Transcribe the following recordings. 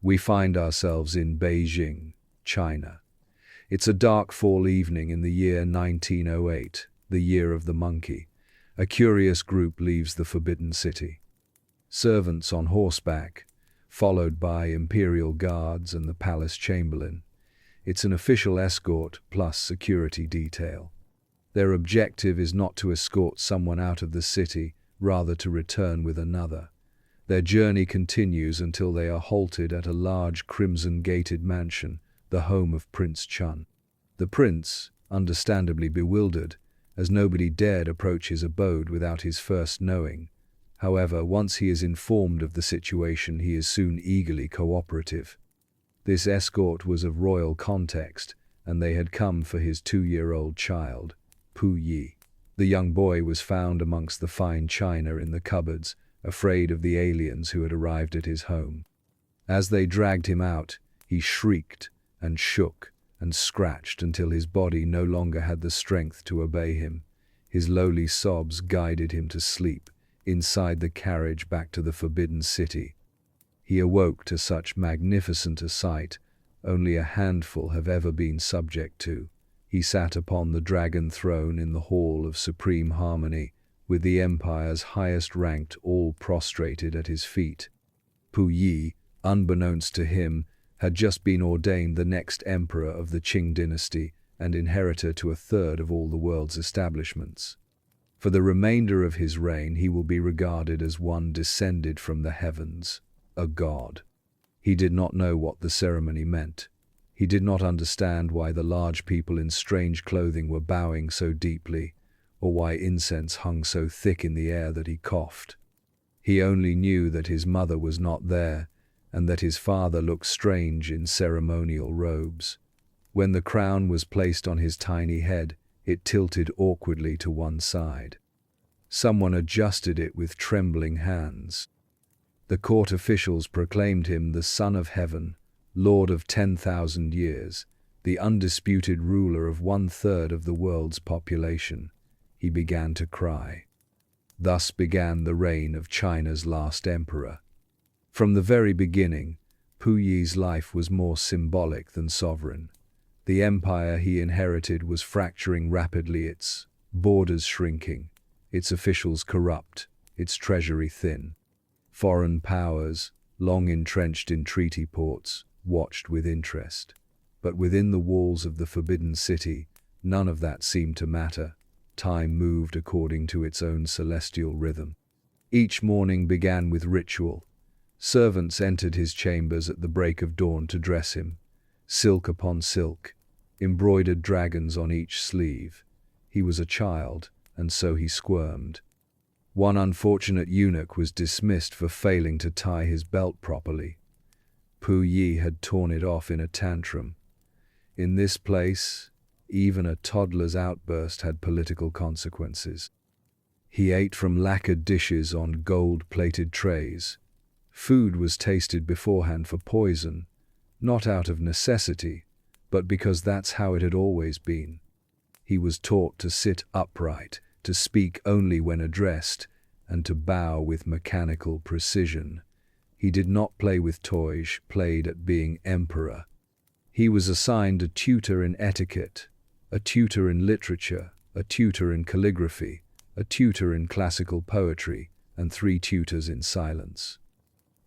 We find ourselves in Beijing, China. It's a dark fall evening in the year 1908, the year of the monkey. A curious group leaves the Forbidden City. Servants on horseback, followed by imperial guards and the palace chamberlain. It's an official escort plus security detail. Their objective is not to escort someone out of the city, rather to return with another. Their journey continues until they are halted at a large crimson-gated mansion, the home of Prince Chun. The prince, understandably bewildered, as nobody dared approach his abode without his first knowing. However, once he is informed of the situation, he is soon eagerly cooperative. This escort was of royal context, and they had come for his 2-year-old child, Pu Yi. The young boy was found amongst the fine china in the cupboards, afraid of the aliens who had arrived at his home. As they dragged him out, he shrieked and shook and scratched until his body no longer had the strength to obey him. His lowly sobs guided him to sleep inside the carriage back to the Forbidden City. He awoke to such magnificent a sight only a handful have ever been subject to. He sat upon the dragon throne in the Hall of Supreme Harmony, with the empire's highest ranked all prostrated at his feet. Pu Yi, unbeknownst to him, had just been ordained the next emperor of the Qing dynasty and inheritor to a third of all the world's establishments. For the remainder of his reign he will be regarded as one descended from the heavens, a god. He did not know what the ceremony meant. He did not understand why the large people in strange clothing were bowing so deeply, or why incense hung so thick in the air that he coughed. He only knew that his mother was not there, and that his father looked strange in ceremonial robes. When the crown was placed on his tiny head, it tilted awkwardly to one side. Someone adjusted it with trembling hands. The court officials proclaimed him the Son of Heaven, Lord of 10,000 years, the undisputed ruler of 1/3 of the world's population. He began to cry. Thus began the reign of China's last emperor. From the very beginning, Pu Yi's life was more symbolic than sovereign. The empire he inherited was fracturing rapidly, its borders shrinking, its officials corrupt, its treasury thin. Foreign powers, long entrenched in treaty ports, watched with interest. But within the walls of the Forbidden City, none of that seemed to matter. Time moved according to its own celestial rhythm. Each morning began with ritual. Servants entered his chambers at the break of dawn to dress him. Silk upon silk, embroidered dragons on each sleeve. He was a child, and so he squirmed. One unfortunate eunuch was dismissed for failing to tie his belt properly. Pu Yi had torn it off in a tantrum. In this place, even a toddler's outburst had political consequences. He ate from lacquered dishes on gold-plated trays. Food was tasted beforehand for poison, not out of necessity, but because that's how it had always been. He was taught to sit upright, to speak only when addressed, and to bow with mechanical precision. He did not play with toys, played at being emperor. He was assigned a tutor in etiquette, a tutor in literature, a tutor in calligraphy, a tutor in classical poetry, and 3 tutors in silence.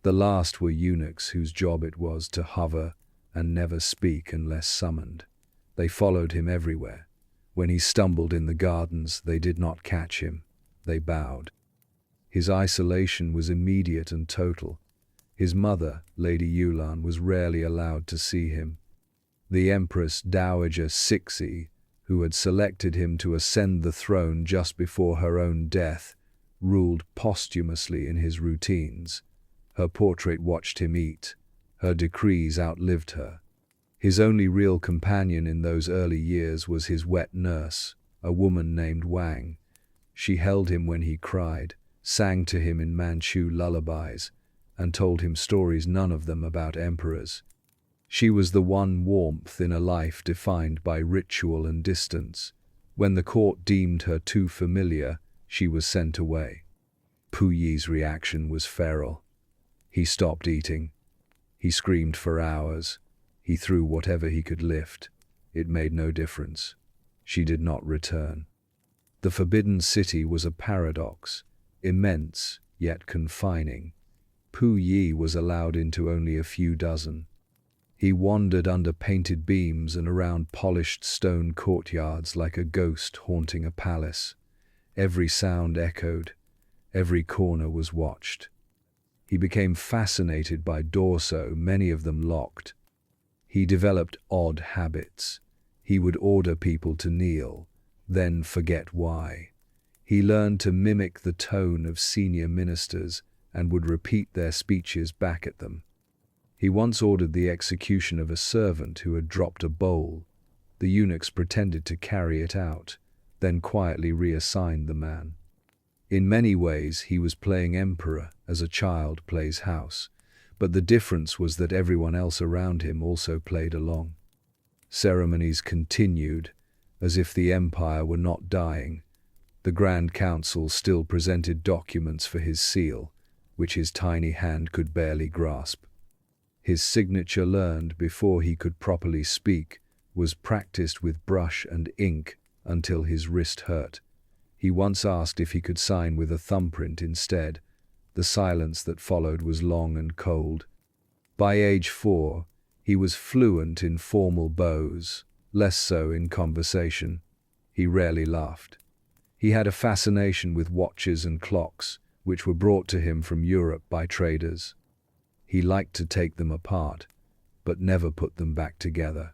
The last were eunuchs whose job it was to hover and never speak unless summoned. They followed him everywhere. When he stumbled in the gardens, they did not catch him. They bowed. His isolation was immediate and total. His mother, Lady Yulan, was rarely allowed to see him. The Empress Dowager Cixi, who had selected him to ascend the throne just before her own death, ruled posthumously in his routines. Her portrait watched him eat. Her decrees outlived her. His only real companion in those early years was his wet nurse, a woman named Wang. She held him when he cried, sang to him in Manchu lullabies, and told him stories, none of them about emperors. She was the one warmth in a life defined by ritual and distance. When the court deemed her too familiar, she was sent away. Pu Yi's reaction was feral. He stopped eating. He screamed for hours. He threw whatever he could lift. It made no difference. She did not return. The Forbidden City was a paradox, immense yet confining. Pu Yi was allowed into only a few dozen. He wandered under painted beams and around polished stone courtyards like a ghost haunting a palace. Every sound echoed. Every corner was watched. He became fascinated by doors, so many of them locked. He developed odd habits. He would order people to kneel, then forget why. He learned to mimic the tone of senior ministers and would repeat their speeches back at them. He once ordered the execution of a servant who had dropped a bowl. The eunuchs pretended to carry it out, then quietly reassigned the man. In many ways, he was playing emperor as a child plays house, but the difference was that everyone else around him also played along. Ceremonies continued, as if the empire were not dying. The Grand Council still presented documents for his seal, which his tiny hand could barely grasp. His signature, learned before he could properly speak, was practiced with brush and ink until his wrist hurt. He once asked if he could sign with a thumbprint instead. The silence that followed was long and cold. By age 4, he was fluent in formal bows, less so in conversation. He rarely laughed. He had a fascination with watches and clocks, which were brought to him from Europe by traders. He liked to take them apart, but never put them back together.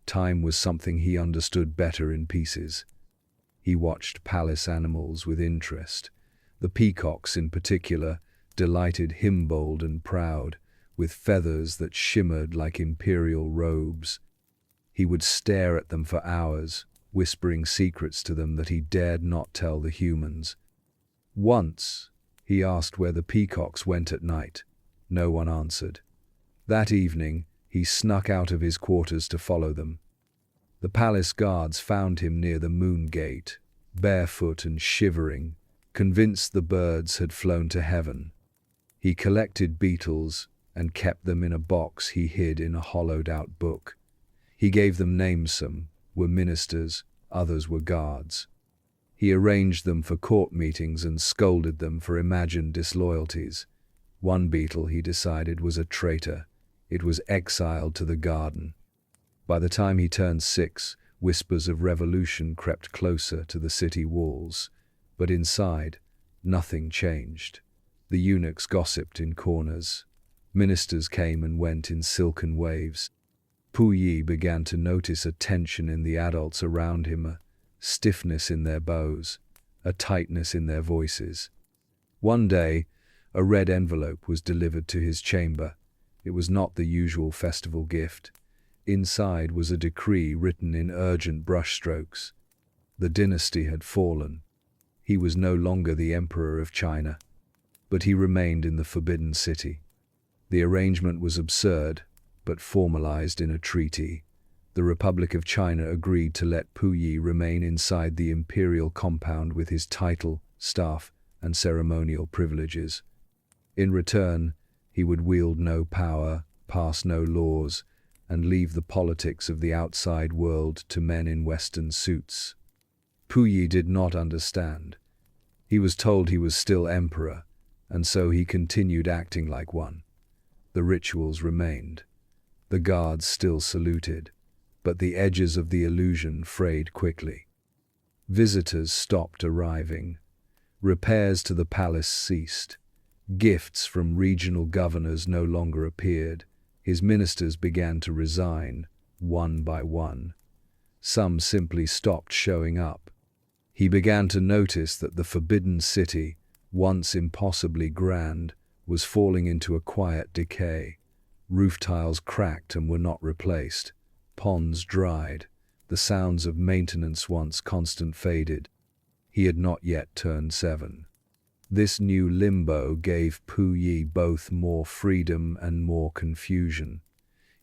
Time was something he understood better in pieces. He watched palace animals with interest. The peacocks, in particular, delighted him, bold and proud, with feathers that shimmered like imperial robes. He would stare at them for hours, whispering secrets to them that he dared not tell the humans. Once, he asked where the peacocks went at night. No one answered. That evening, he snuck out of his quarters to follow them. The palace guards found him near the moon gate, barefoot and shivering, convinced the birds had flown to heaven. He collected beetles and kept them in a box he hid in a hollowed-out book. He gave them names. Some were ministers, others were guards. He arranged them for court meetings and scolded them for imagined disloyalties. One beetle, he decided, was a traitor. It was exiled to the garden. By the time he turned 6, whispers of revolution crept closer to the city walls. But inside, nothing changed. The eunuchs gossiped in corners. Ministers came and went in silken waves. Pu Yi began to notice a tension in the adults around him, a stiffness in their bows, a tightness in their voices. One day, a red envelope was delivered to his chamber. It was not the usual festival gift. Inside was a decree written in urgent brushstrokes. The dynasty had fallen. He was no longer the emperor of China, but he remained in the Forbidden City. The arrangement was absurd, but formalized in a treaty. The Republic of China agreed to let Pu Yi remain inside the imperial compound with his title, staff, and ceremonial privileges. In return, he would wield no power, pass no laws, and leave the politics of the outside world to men in Western suits. Pu Yi did not understand. He was told he was still emperor, and so he continued acting like one. The rituals remained. The guards still saluted, but the edges of the illusion frayed quickly. Visitors stopped arriving. Repairs to the palace ceased. Gifts from regional governors no longer appeared. His ministers began to resign, one by one. Some simply stopped showing up. He began to notice that the Forbidden City, once impossibly grand, was falling into a quiet decay. Roof tiles cracked and were not replaced. Ponds dried. The sounds of maintenance, once constant, faded. He had not yet turned 7. This new limbo gave Pu Yi both more freedom and more confusion.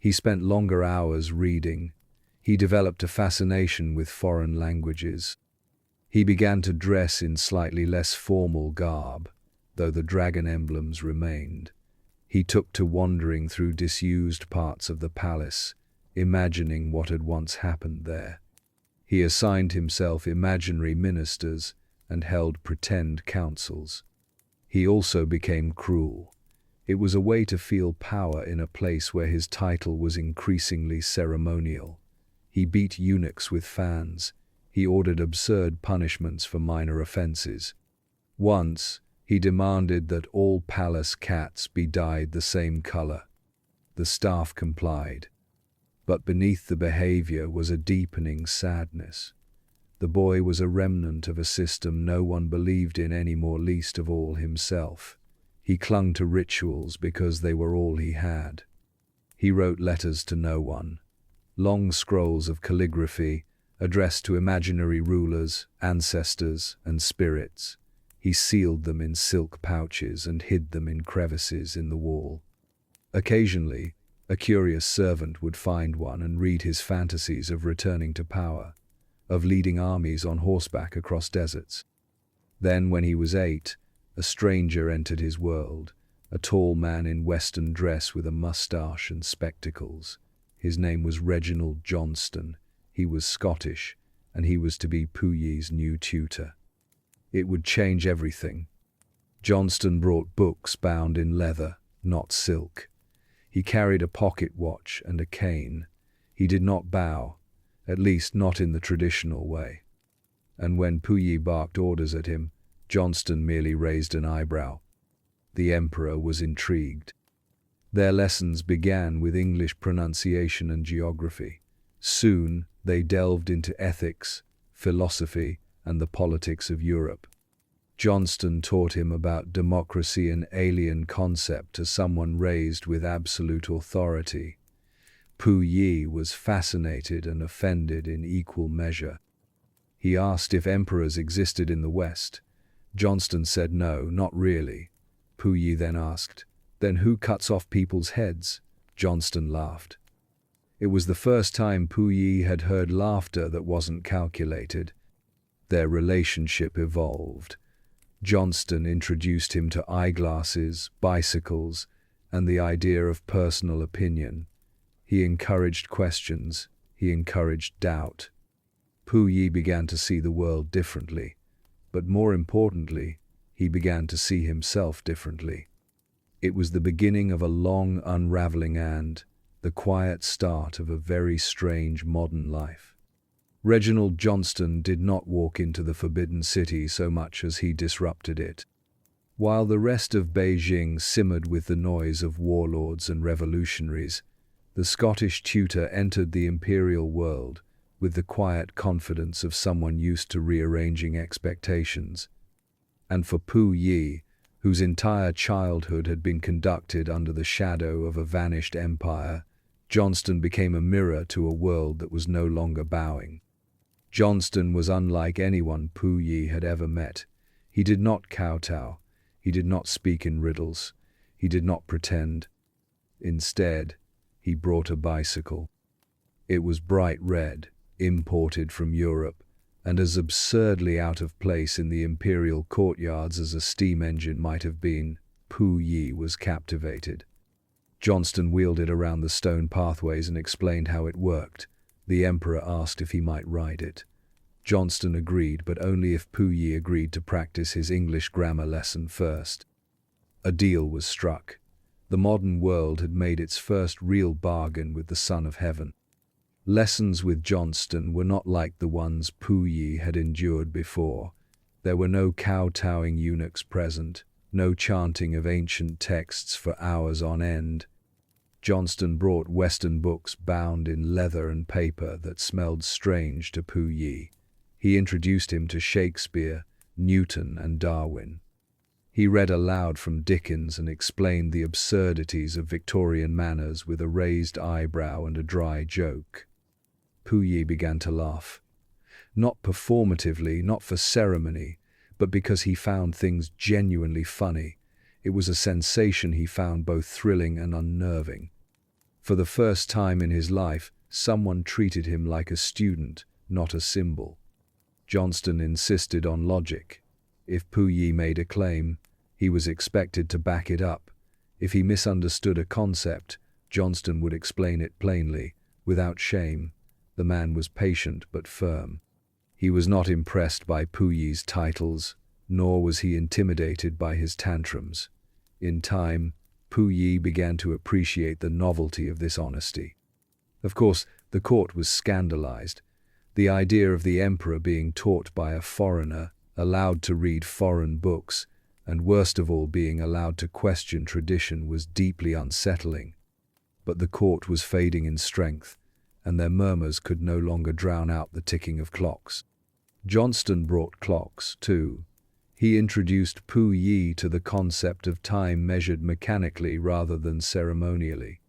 He spent longer hours reading. He developed a fascination with foreign languages. He began to dress in slightly less formal garb, though the dragon emblems remained. He took to wandering through disused parts of the palace, imagining what had once happened there. He assigned himself imaginary ministers and held pretend councils. He also became cruel. It was a way to feel power in a place where his title was increasingly ceremonial. He beat eunuchs with fans. He ordered absurd punishments for minor offenses. Once, he demanded that all palace cats be dyed the same color. The staff complied. But beneath the behavior was a deepening sadness. The boy was a remnant of a system no one believed in any more, least of all himself. He clung to rituals because they were all he had. He wrote letters to no one, long scrolls of calligraphy addressed to imaginary rulers, ancestors, and spirits. He sealed them in silk pouches and hid them in crevices in the wall. Occasionally, a curious servant would find one and read his fantasies of returning to power, of leading armies on horseback across deserts. Then, when he was 8, a stranger entered his world, a tall man in Western dress with a mustache and spectacles. His name was Reginald Johnston. He was Scottish, and he was to be Puyi's new tutor. It would change everything. Johnston brought books bound in leather, not silk. He carried a pocket watch and a cane. He did not bow, at least not in the traditional way. And when Puyi barked orders at him, Johnston merely raised an eyebrow. The emperor was intrigued. Their lessons began with English pronunciation and geography. Soon, they delved into ethics, philosophy, and the politics of Europe. Johnston taught him about democracy, an alien concept to someone raised with absolute authority. Puyi was fascinated and offended in equal measure. He asked if emperors existed in the West. Johnston said no, not really. Puyi then asked, "Then who cuts off people's heads?" Johnston laughed. It was the first time Puyi had heard laughter that wasn't calculated. Their relationship evolved. Johnston introduced him to eyeglasses, bicycles, and the idea of personal opinion. He encouraged questions. He encouraged doubt. Puyi began to see the world differently, but more importantly, he began to see himself differently. It was the beginning of a long unraveling and the quiet start of a very strange modern life. Reginald Johnston did not walk into the Forbidden City so much as he disrupted it. While the rest of Beijing simmered with the noise of warlords and revolutionaries, the Scottish tutor entered the imperial world with the quiet confidence of someone used to rearranging expectations. And for Puyi, whose entire childhood had been conducted under the shadow of a vanished empire, Johnston became a mirror to a world that was no longer bowing. Johnston was unlike anyone Puyi had ever met. He did not kowtow. He did not speak in riddles. He did not pretend. Instead, he brought a bicycle. It was bright red, imported from Europe, and as absurdly out of place in the imperial courtyards as a steam engine might have been. Puyi was captivated. Johnston wheeled it around the stone pathways and explained how it worked. The emperor asked if he might ride it. Johnston agreed, but only if Puyi agreed to practice his English grammar lesson first. A deal was struck. The modern world had made its first real bargain with the Son of Heaven. Lessons with Johnston were not like the ones Puyi had endured before. There were no kowtowing eunuchs present, no chanting of ancient texts for hours on end. Johnston brought Western books bound in leather and paper that smelled strange to Puyi. He introduced him to Shakespeare, Newton, and Darwin. He read aloud from Dickens and explained the absurdities of Victorian manners with a raised eyebrow and a dry joke. Puyi began to laugh. Not performatively, not for ceremony, but because he found things genuinely funny. It was a sensation he found both thrilling and unnerving. For the first time in his life, someone treated him like a student, not a symbol. Johnston insisted on logic. If Puyi made a claim, he was expected to back it up. If he misunderstood a concept, Johnston would explain it plainly, without shame. The man was patient but firm. He was not impressed by Puyi's titles, nor was he intimidated by his tantrums. In time, Puyi began to appreciate the novelty of this honesty. Of course, the court was scandalized. The idea of the emperor being taught by a foreigner, allowed to read foreign books, and worst of all being allowed to question tradition was deeply unsettling. But the court was fading in strength, and their murmurs could no longer drown out the ticking of clocks. Johnston brought clocks, too. He introduced Puyi to the concept of time measured mechanically rather than ceremonially.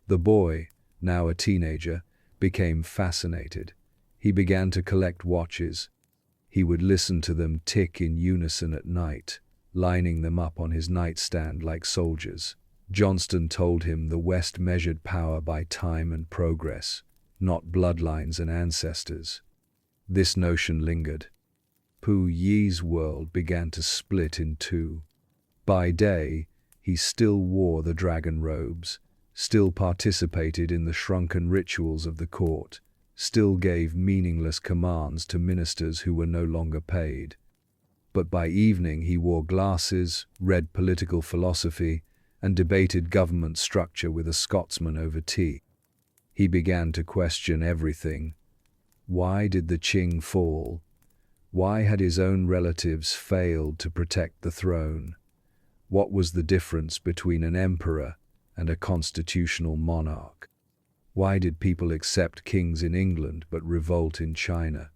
The boy, now a teenager, became fascinated. He began to collect watches. He would listen to them tick in unison at night, lining them up on his nightstand like soldiers. Johnston told him the West measured power by time and progress, not bloodlines and ancestors. This notion lingered. Puyi's world began to split in two. By day, he still wore the dragon robes, still participated in the shrunken rituals of the court, still gave meaningless commands to ministers who were no longer paid. But by evening he wore glasses, read political philosophy, and debated government structure with a Scotsman over tea. He began to question everything. Why did the Qing fall? Why had his own relatives failed to protect the throne? What was the difference between an emperor and a constitutional monarch? Why did people accept kings in England but revolt in China?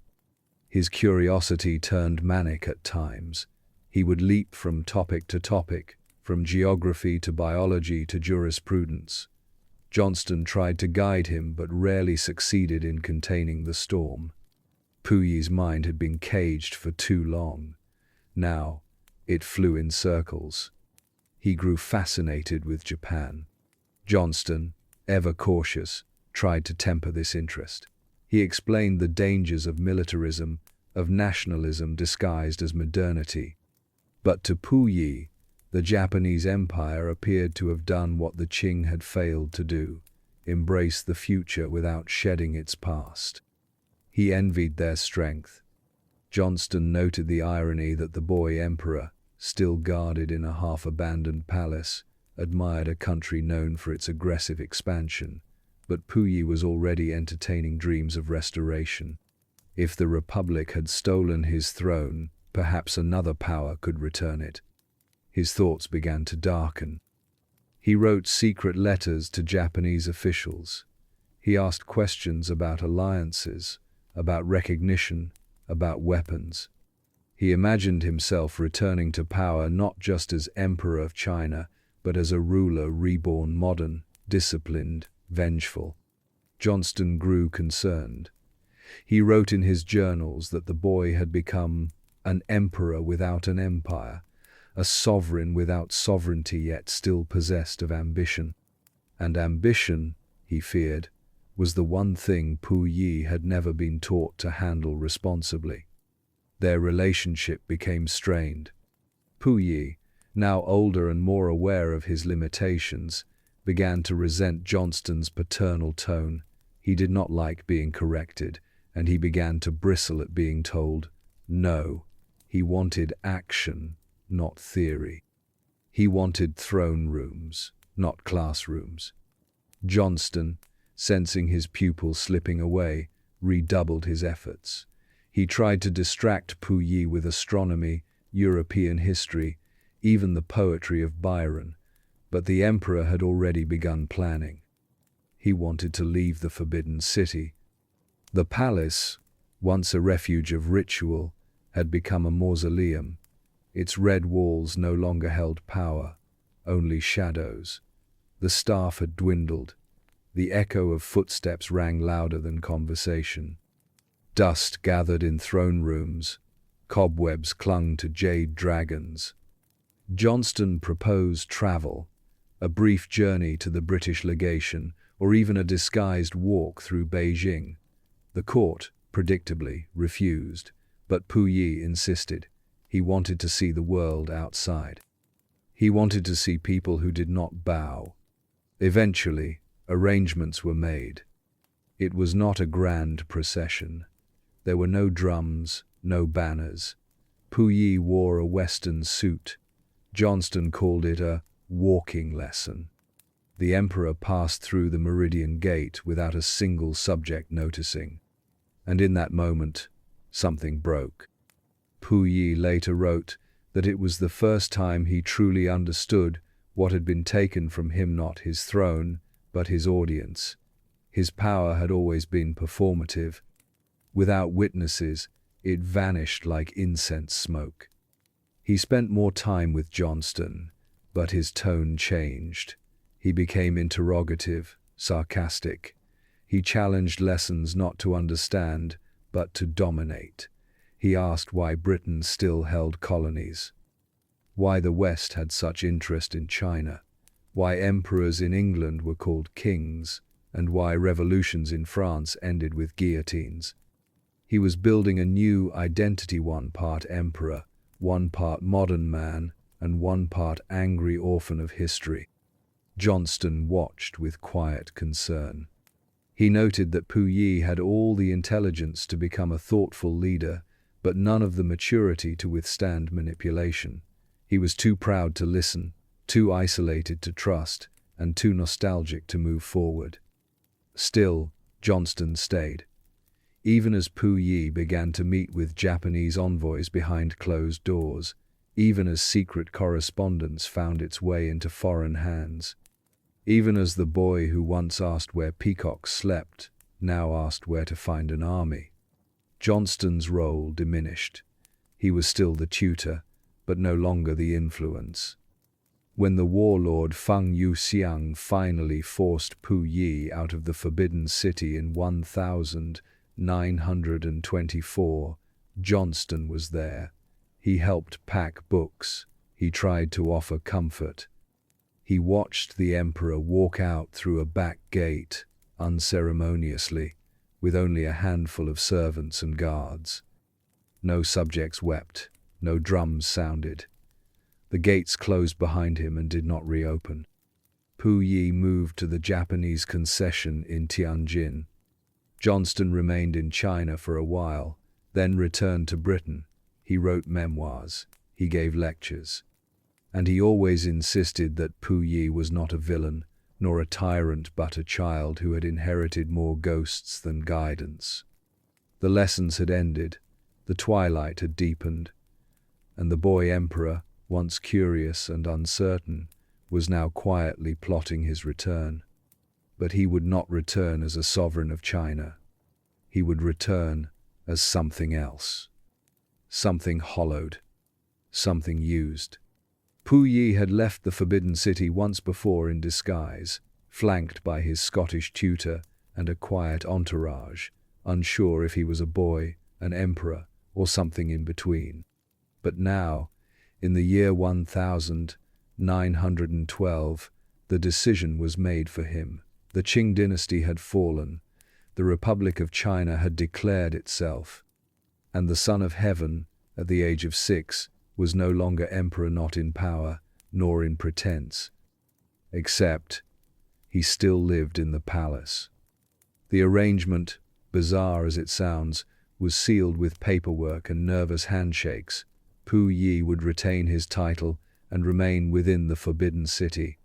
His curiosity turned manic at times. He would leap from topic to topic, from geography to biology to jurisprudence. Johnston tried to guide him but rarely succeeded in containing the storm. Puyi's mind had been caged for too long. Now, it flew in circles. He grew fascinated with Japan. Johnston, ever cautious, tried to temper this interest. He explained the dangers of militarism, of nationalism disguised as modernity. But to Puyi, the Japanese Empire appeared to have done what the Qing had failed to do, embrace the future without shedding its past. He envied their strength. Johnston noted the irony that the boy emperor, still guarded in a half-abandoned palace, admired a country known for its aggressive expansion, but Puyi was already entertaining dreams of restoration. If the Republic had stolen his throne, perhaps another power could return it. His thoughts began to darken. He wrote secret letters to Japanese officials. He asked questions about alliances, about recognition, about weapons. He imagined himself returning to power not just as Emperor of China, but as a ruler reborn modern, disciplined, vengeful. Johnston grew concerned. He wrote in his journals that the boy had become an emperor without an empire, a sovereign without sovereignty yet still possessed of ambition. And ambition, he feared, was the one thing Puyi had never been taught to handle responsibly. Their relationship became strained. Puyi, now older and more aware of his limitations, began to resent Johnston's paternal tone. He did not like being corrected, and he began to bristle at being told no. He wanted action, not theory. He wanted throne rooms, not classrooms. Johnston, sensing his pupil slipping away, redoubled his efforts. He tried to distract Puyi with astronomy, European history, even the poetry of Byron, but the emperor had already begun planning. He wanted to leave the Forbidden City. The palace, once a refuge of ritual, had become a mausoleum. Its red walls no longer held power, only shadows. The staff had dwindled. The echo of footsteps rang louder than conversation. Dust gathered in throne rooms. Cobwebs clung to jade dragons. Johnston proposed travel, a brief journey to the British legation, or even a disguised walk through Beijing. The court, predictably, refused, but Puyi insisted. He wanted to see the world outside. He wanted to see people who did not bow. Eventually, arrangements were made. It was not a grand procession. There were no drums, no banners. Puyi wore a Western suit. Johnston called it a walking lesson. The emperor passed through the Meridian Gate without a single subject noticing. And in that moment, something broke. Puyi later wrote that it was the first time he truly understood what had been taken from him, not his throne, but his audience. His power had always been performative. Without witnesses, it vanished like incense smoke. He spent more time with Johnston, but his tone changed. He became interrogative, sarcastic. He challenged lessons not to understand, but to dominate. He asked why Britain still held colonies, why the West had such interest in China, why emperors in England were called kings, and why revolutions in France ended with guillotines. He was building a new identity, one part emperor, one part modern man, and one part angry orphan of history. Johnston watched with quiet concern. He noted that Puyi had all the intelligence to become a thoughtful leader, but none of the maturity to withstand manipulation. He was too proud to listen, too isolated to trust, and too nostalgic to move forward. Still, Johnston stayed. Even as Puyi began to meet with Japanese envoys behind closed doors, even as secret correspondence found its way into foreign hands, even as the boy who once asked where peacocks slept now asked where to find an army, Johnston's role diminished. He was still the tutor, but no longer the influence. When the warlord Feng Yuxiang finally forced Puyi out of the Forbidden City in 1924, Johnston was there. He helped pack books. He tried to offer comfort. He watched the emperor walk out through a back gate, unceremoniously, with only a handful of servants and guards. No subjects wept, no drums sounded. The gates closed behind him and did not reopen. Puyi moved to the Japanese concession in Tianjin. Johnston remained in China for a while, then returned to Britain. He wrote memoirs. He gave lectures. And he always insisted that Puyi was not a villain, nor a tyrant, but a child who had inherited more ghosts than guidance. The lessons had ended, the twilight had deepened, and the boy emperor, once curious and uncertain, was now quietly plotting his return. But he would not return as a sovereign of China. He would return as something else. Something hollowed. Something used. Puyi had left the Forbidden City once before in disguise, flanked by his Scottish tutor and a quiet entourage, unsure if he was a boy, an emperor, or something in between. But now, in the year 1912, the decision was made for him. The Qing dynasty had fallen. The Republic of China had declared itself. And the Son of Heaven, at the age of 6, was no longer emperor, not in power, nor in pretense. Except, he still lived in the palace. The arrangement, bizarre as it sounds, was sealed with paperwork and nervous handshakes. Puyi would retain his title and remain within the Forbidden City.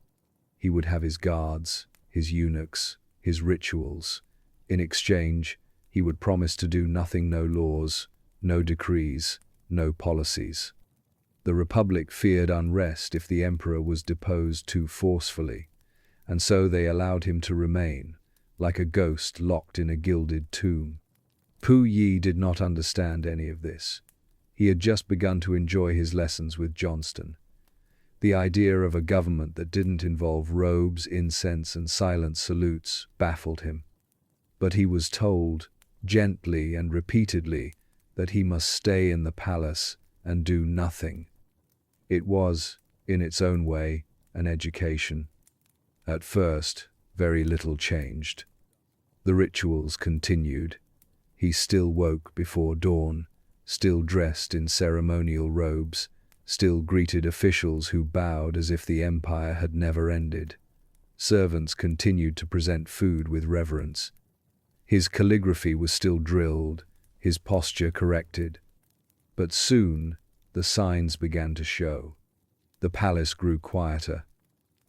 He would have his guards, his eunuchs, his rituals. In exchange, he would promise to do nothing, no laws, no decrees, no policies. The Republic feared unrest if the emperor was deposed too forcefully, and so they allowed him to remain, like a ghost locked in a gilded tomb. Puyi did not understand any of this. He had just begun to enjoy his lessons with Johnston. The idea of a government that didn't involve robes, incense, and silent salutes baffled him. But he was told, gently and repeatedly, that he must stay in the palace and do nothing. It was, in its own way, an education. At first, very little changed. The rituals continued. He still woke before dawn, still dressed in ceremonial robes, still greeted officials who bowed as if the empire had never ended. Servants continued to present food with reverence. His calligraphy was still drilled, his posture corrected. But soon, the signs began to show. The palace grew quieter.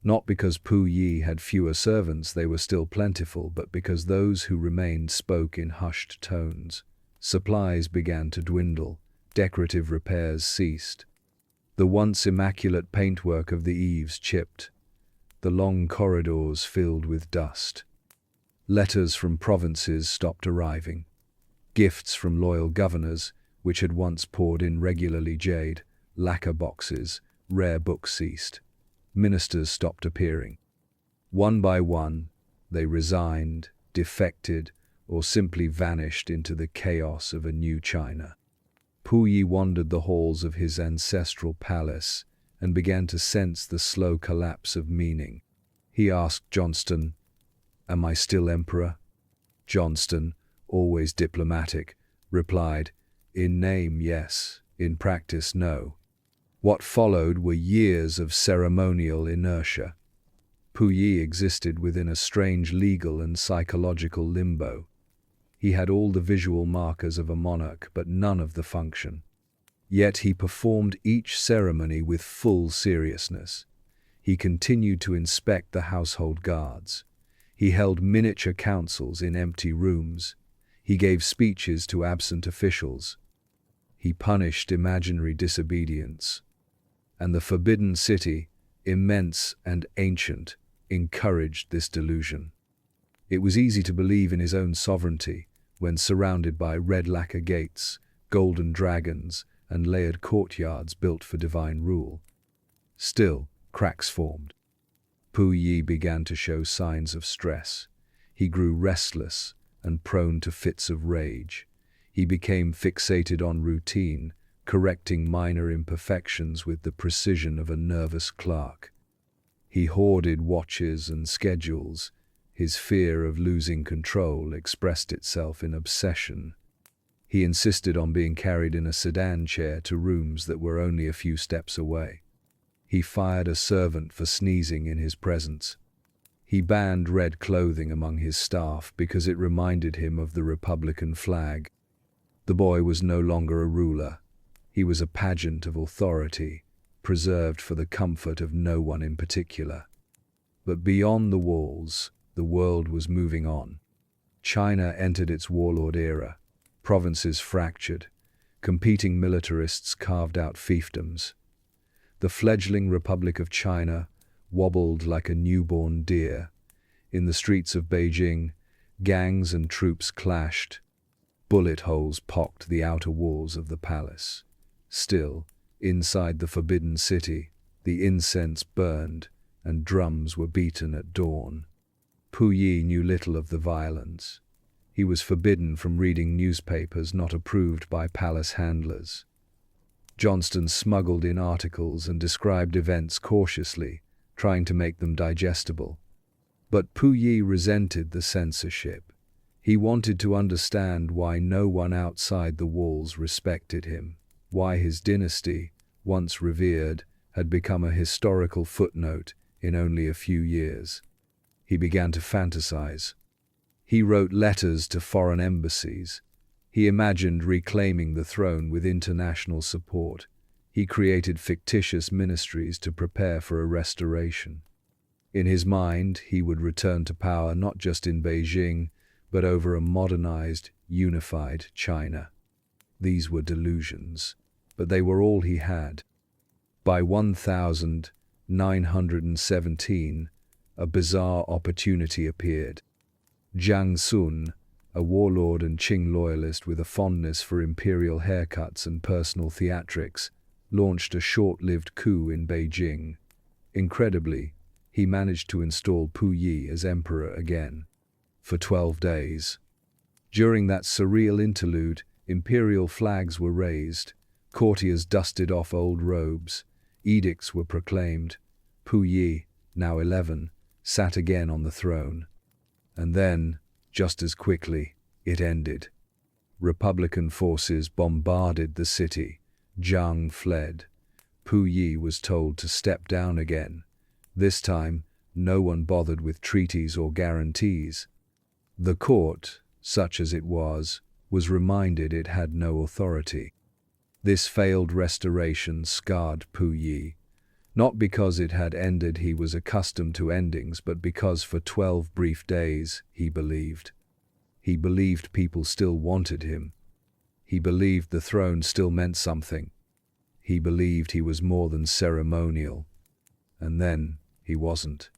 Not because Puyi had fewer servants, they were still plentiful, but because those who remained spoke in hushed tones. Supplies began to dwindle, decorative repairs ceased. The once immaculate paintwork of the eaves chipped, the long corridors filled with dust. Letters from provinces stopped arriving. Gifts from loyal governors, which had once poured in regularly jade, lacquer boxes, rare books ceased. Ministers stopped appearing. One by one, they resigned, defected, or simply vanished into the chaos of a new China. Puyi wandered the halls of his ancestral palace and began to sense the slow collapse of meaning. He asked Johnston, "Am I still emperor?" Johnston, always diplomatic, replied, "In name, yes. In practice, no." What followed were years of ceremonial inertia. Puyi existed within a strange legal and psychological limbo. He had all the visual markers of a monarch, but none of the function. Yet he performed each ceremony with full seriousness. He continued to inspect the household guards. He held miniature councils in empty rooms. He gave speeches to absent officials. He punished imaginary disobedience. And the Forbidden City, immense and ancient, encouraged this delusion. It was easy to believe in his own sovereignty when surrounded by red lacquer gates, golden dragons, and layered courtyards built for divine rule. Still, cracks formed. Puyi began to show signs of stress. He grew restless and prone to fits of rage. He became fixated on routine, correcting minor imperfections with the precision of a nervous clerk. He hoarded watches and schedules. His fear of losing control expressed itself in obsession. He insisted on being carried in a sedan chair to rooms that were only a few steps away. He fired a servant for sneezing in his presence. He banned red clothing among his staff because it reminded him of the Republican flag. The boy was no longer a ruler. He was a pageant of authority, preserved for the comfort of no one in particular. But beyond the walls, the world was moving on. China entered its warlord era. Provinces fractured. Competing militarists carved out fiefdoms. The fledgling Republic of China wobbled like a newborn deer. In the streets of Beijing, gangs and troops clashed. Bullet holes pocked the outer walls of the palace. Still, inside the Forbidden City, the incense burned and drums were beaten at dawn. Puyi knew little of the violence. He was forbidden from reading newspapers not approved by palace handlers. Johnston smuggled in articles and described events cautiously, trying to make them digestible. But Puyi resented the censorship. He wanted to understand why no one outside the walls respected him, why his dynasty, once revered, had become a historical footnote in only a few years. He began to fantasize. He wrote letters to foreign embassies. He imagined reclaiming the throne with international support. He created fictitious ministries to prepare for a restoration. In his mind, he would return to power not just in Beijing, but over a modernized, unified China. These were delusions, but they were all he had. By 1917, a bizarre opportunity appeared. Jiang Sun, a warlord and Qing loyalist with a fondness for imperial haircuts and personal theatrics, launched a short-lived coup in Beijing. Incredibly, he managed to install Puyi as emperor again. For 12 days. During that surreal interlude, imperial flags were raised, courtiers dusted off old robes, edicts were proclaimed. Puyi, now 11, sat again on the throne. And then, just as quickly, it ended. Republican forces bombarded the city. Jiang fled. Pu Yi was told to step down again. This time, no one bothered with treaties or guarantees. The court, such as it was reminded it had no authority. This failed restoration scarred Pu Yi, not because it had ended he was accustomed to endings, but because for 12 brief days he believed. He believed people still wanted him. He believed the throne still meant something. He believed he was more than ceremonial. And then he wasn't.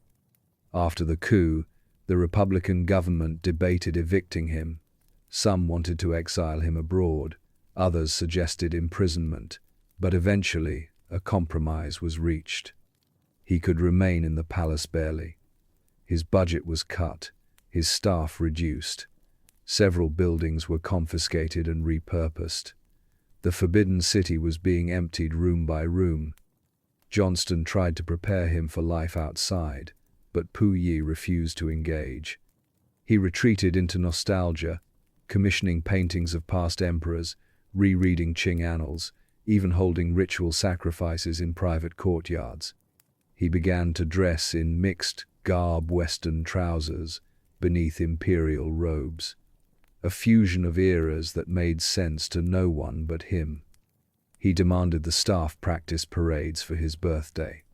After the coup, the Republican government debated evicting him. Some wanted to exile him abroad, others suggested imprisonment, but eventually a compromise was reached. He could remain in the palace barely. His budget was cut, his staff reduced. Several buildings were confiscated and repurposed. The Forbidden City was being emptied room by room. Johnston tried to prepare him for life outside, but Pu Yi refused to engage. He retreated into nostalgia, commissioning paintings of past emperors, rereading Qing annals, even holding ritual sacrifices in private courtyards. He began to dress in mixed garb Western trousers beneath imperial robes, a fusion of eras that made sense to no one but him. He demanded the staff practice parades for his birthday.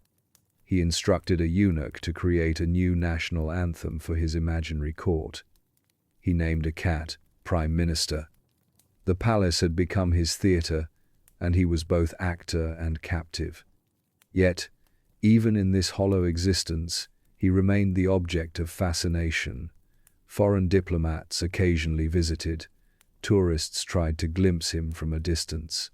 He instructed a eunuch to create a new national anthem for his imaginary court. He named a cat Prime Minister. The palace had become his theater, and he was both actor and captive. Yet, even in this hollow existence, he remained the object of fascination. Foreign diplomats occasionally visited. Tourists tried to glimpse him from a distance.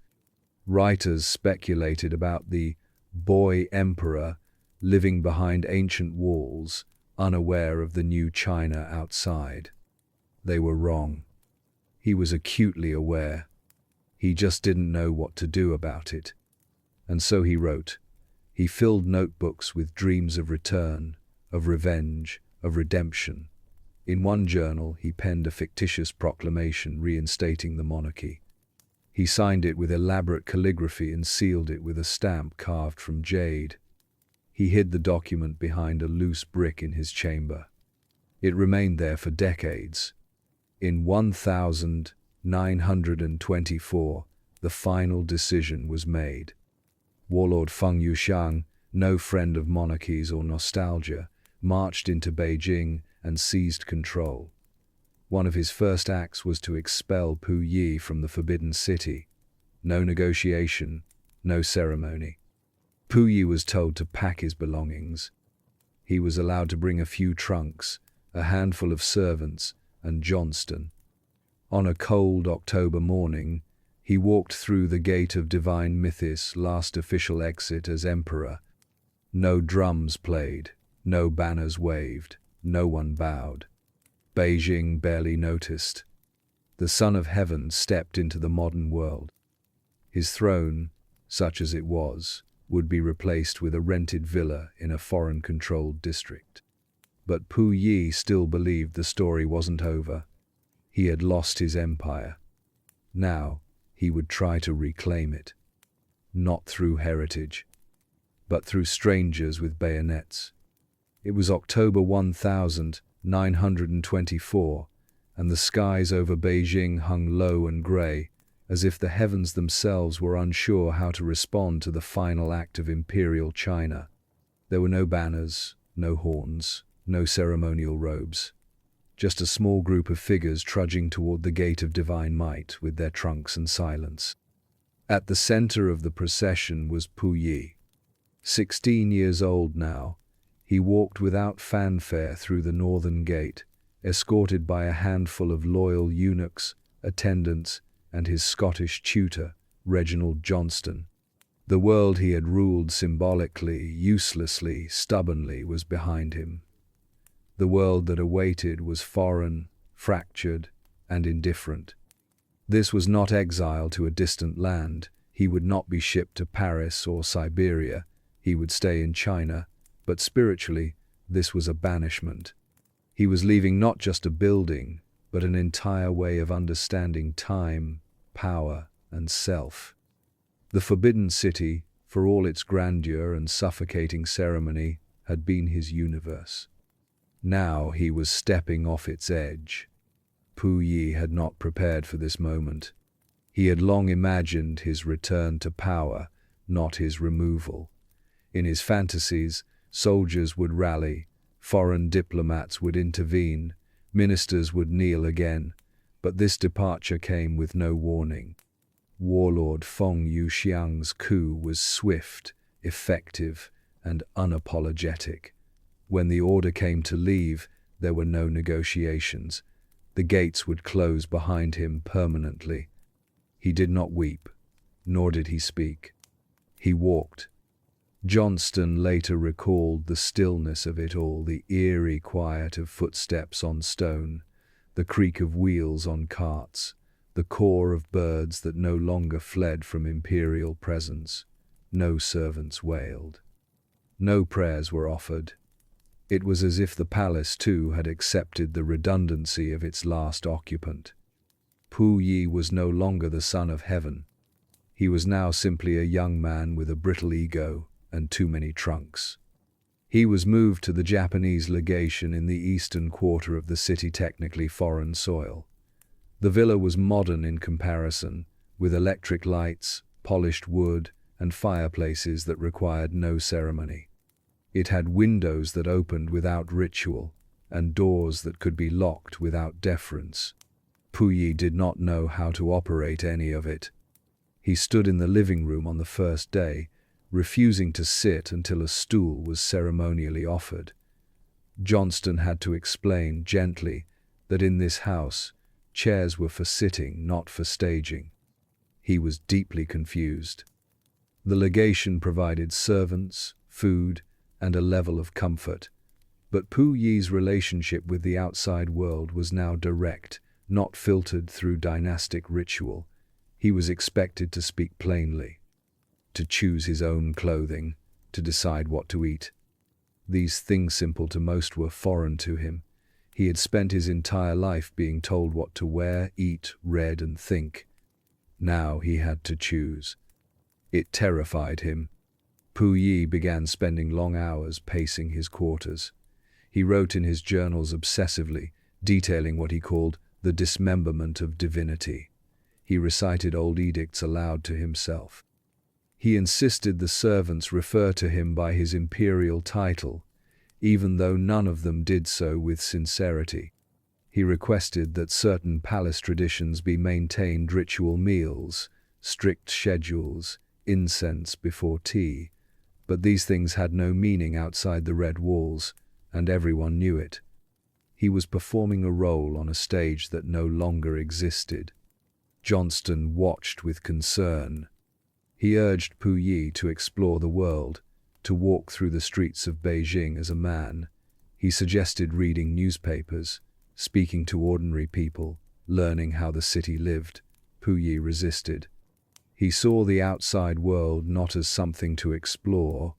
Writers speculated about the boy emperor living behind ancient walls, unaware of the new China outside. They were wrong. He was acutely aware. He just didn't know what to do about it. And so he wrote. He filled notebooks with dreams of return, of revenge, of redemption. In one journal, he penned a fictitious proclamation reinstating the monarchy. He signed it with elaborate calligraphy and sealed it with a stamp carved from jade. He hid the document behind a loose brick in his chamber. It remained there for decades. In 1924, the final decision was made. Warlord Feng Yuxiang, no friend of monarchies or nostalgia, marched into Beijing and seized control. One of his first acts was to expel Pu Yi from the Forbidden City. No negotiation, no ceremony. Pu Yi was told to pack his belongings. He was allowed to bring a few trunks, a handful of servants, and Johnston. On a cold October morning, he walked through the gate of Divine Mythis' last official exit as emperor. No drums played, no banners waved, no one bowed. Beijing barely noticed. The Son of Heaven stepped into the modern world. His throne, such as it was, would be replaced with a rented villa in a foreign-controlled district. But Pu Yi still believed the story wasn't over. He had lost his empire. Now, he would try to reclaim it. Not through heritage, but through strangers with bayonets. It was October 1924, and the skies over Beijing hung low and grey, as if the heavens themselves were unsure how to respond to the final act of imperial China. There were no banners, no horns, no ceremonial robes. Just a small group of figures trudging toward the gate of divine might with their trunks and silence. At the center of the procession was Pu Yi. 16 years old now, he walked without fanfare through the northern gate, escorted by a handful of loyal eunuchs, attendants, and his Scottish tutor, Reginald Johnston. The world he had ruled symbolically, uselessly, stubbornly was behind him. The world that awaited was foreign, fractured, and indifferent. This was not exile to a distant land. He would not be shipped to Paris or Siberia. He would stay in China, but spiritually, this was a banishment. He was leaving not just a building, but an entire way of understanding time, power, and self. The Forbidden City, for all its grandeur and suffocating ceremony, had been his universe. Now he was stepping off its edge. Puyi had not prepared for this moment. He had long imagined his return to power, not his removal. In his fantasies, soldiers would rally, foreign diplomats would intervene, ministers would kneel again, but this departure came with no warning. Warlord Feng Yuxiang's coup was swift, effective, and unapologetic. When the order came to leave, there were no negotiations. The gates would close behind him permanently. He did not weep, nor did he speak. He walked. Johnston later recalled the stillness of it all, the eerie quiet of footsteps on stone, the creak of wheels on carts, the caw of birds that no longer fled from imperial presence. No servants wailed. No prayers were offered. It was as if the palace, too, had accepted the redundancy of its last occupant. Puyi was no longer the son of heaven. He was now simply a young man with a brittle ego and too many trunks. He was moved to the Japanese legation in the eastern quarter of the city, technically foreign soil. The villa was modern in comparison, with electric lights, polished wood, and fireplaces that required no ceremony. It had windows that opened without ritual, and doors that could be locked without deference. Puyi did not know how to operate any of it. He stood in the living room on the first day, refusing to sit until a stool was ceremonially offered. Johnston had to explain gently that in this house, chairs were for sitting, not for staging. He was deeply confused. The legation provided servants, food, and a level of comfort, but Puyi's relationship with the outside world was now direct, not filtered through dynastic ritual. He was expected to speak plainly, to choose his own clothing, to decide what to eat. These things, simple to most, were foreign to him. He had spent his entire life being told what to wear, eat, read, and think. Now he had to choose. It terrified him. Puyi began spending long hours pacing his quarters. He wrote in his journals obsessively, detailing what he called the dismemberment of divinity. He recited old edicts aloud to himself. He insisted the servants refer to him by his imperial title, even though none of them did so with sincerity. He requested that certain palace traditions be maintained: ritual meals, strict schedules, incense before tea. But these things had no meaning outside the red walls, and everyone knew it. He was performing a role on a stage that no longer existed. Johnston watched with concern. He urged Puyi to explore the world, to walk through the streets of Beijing as a man. He suggested reading newspapers, speaking to ordinary people, learning how the city lived. Puyi resisted. He saw the outside world not as something to explore,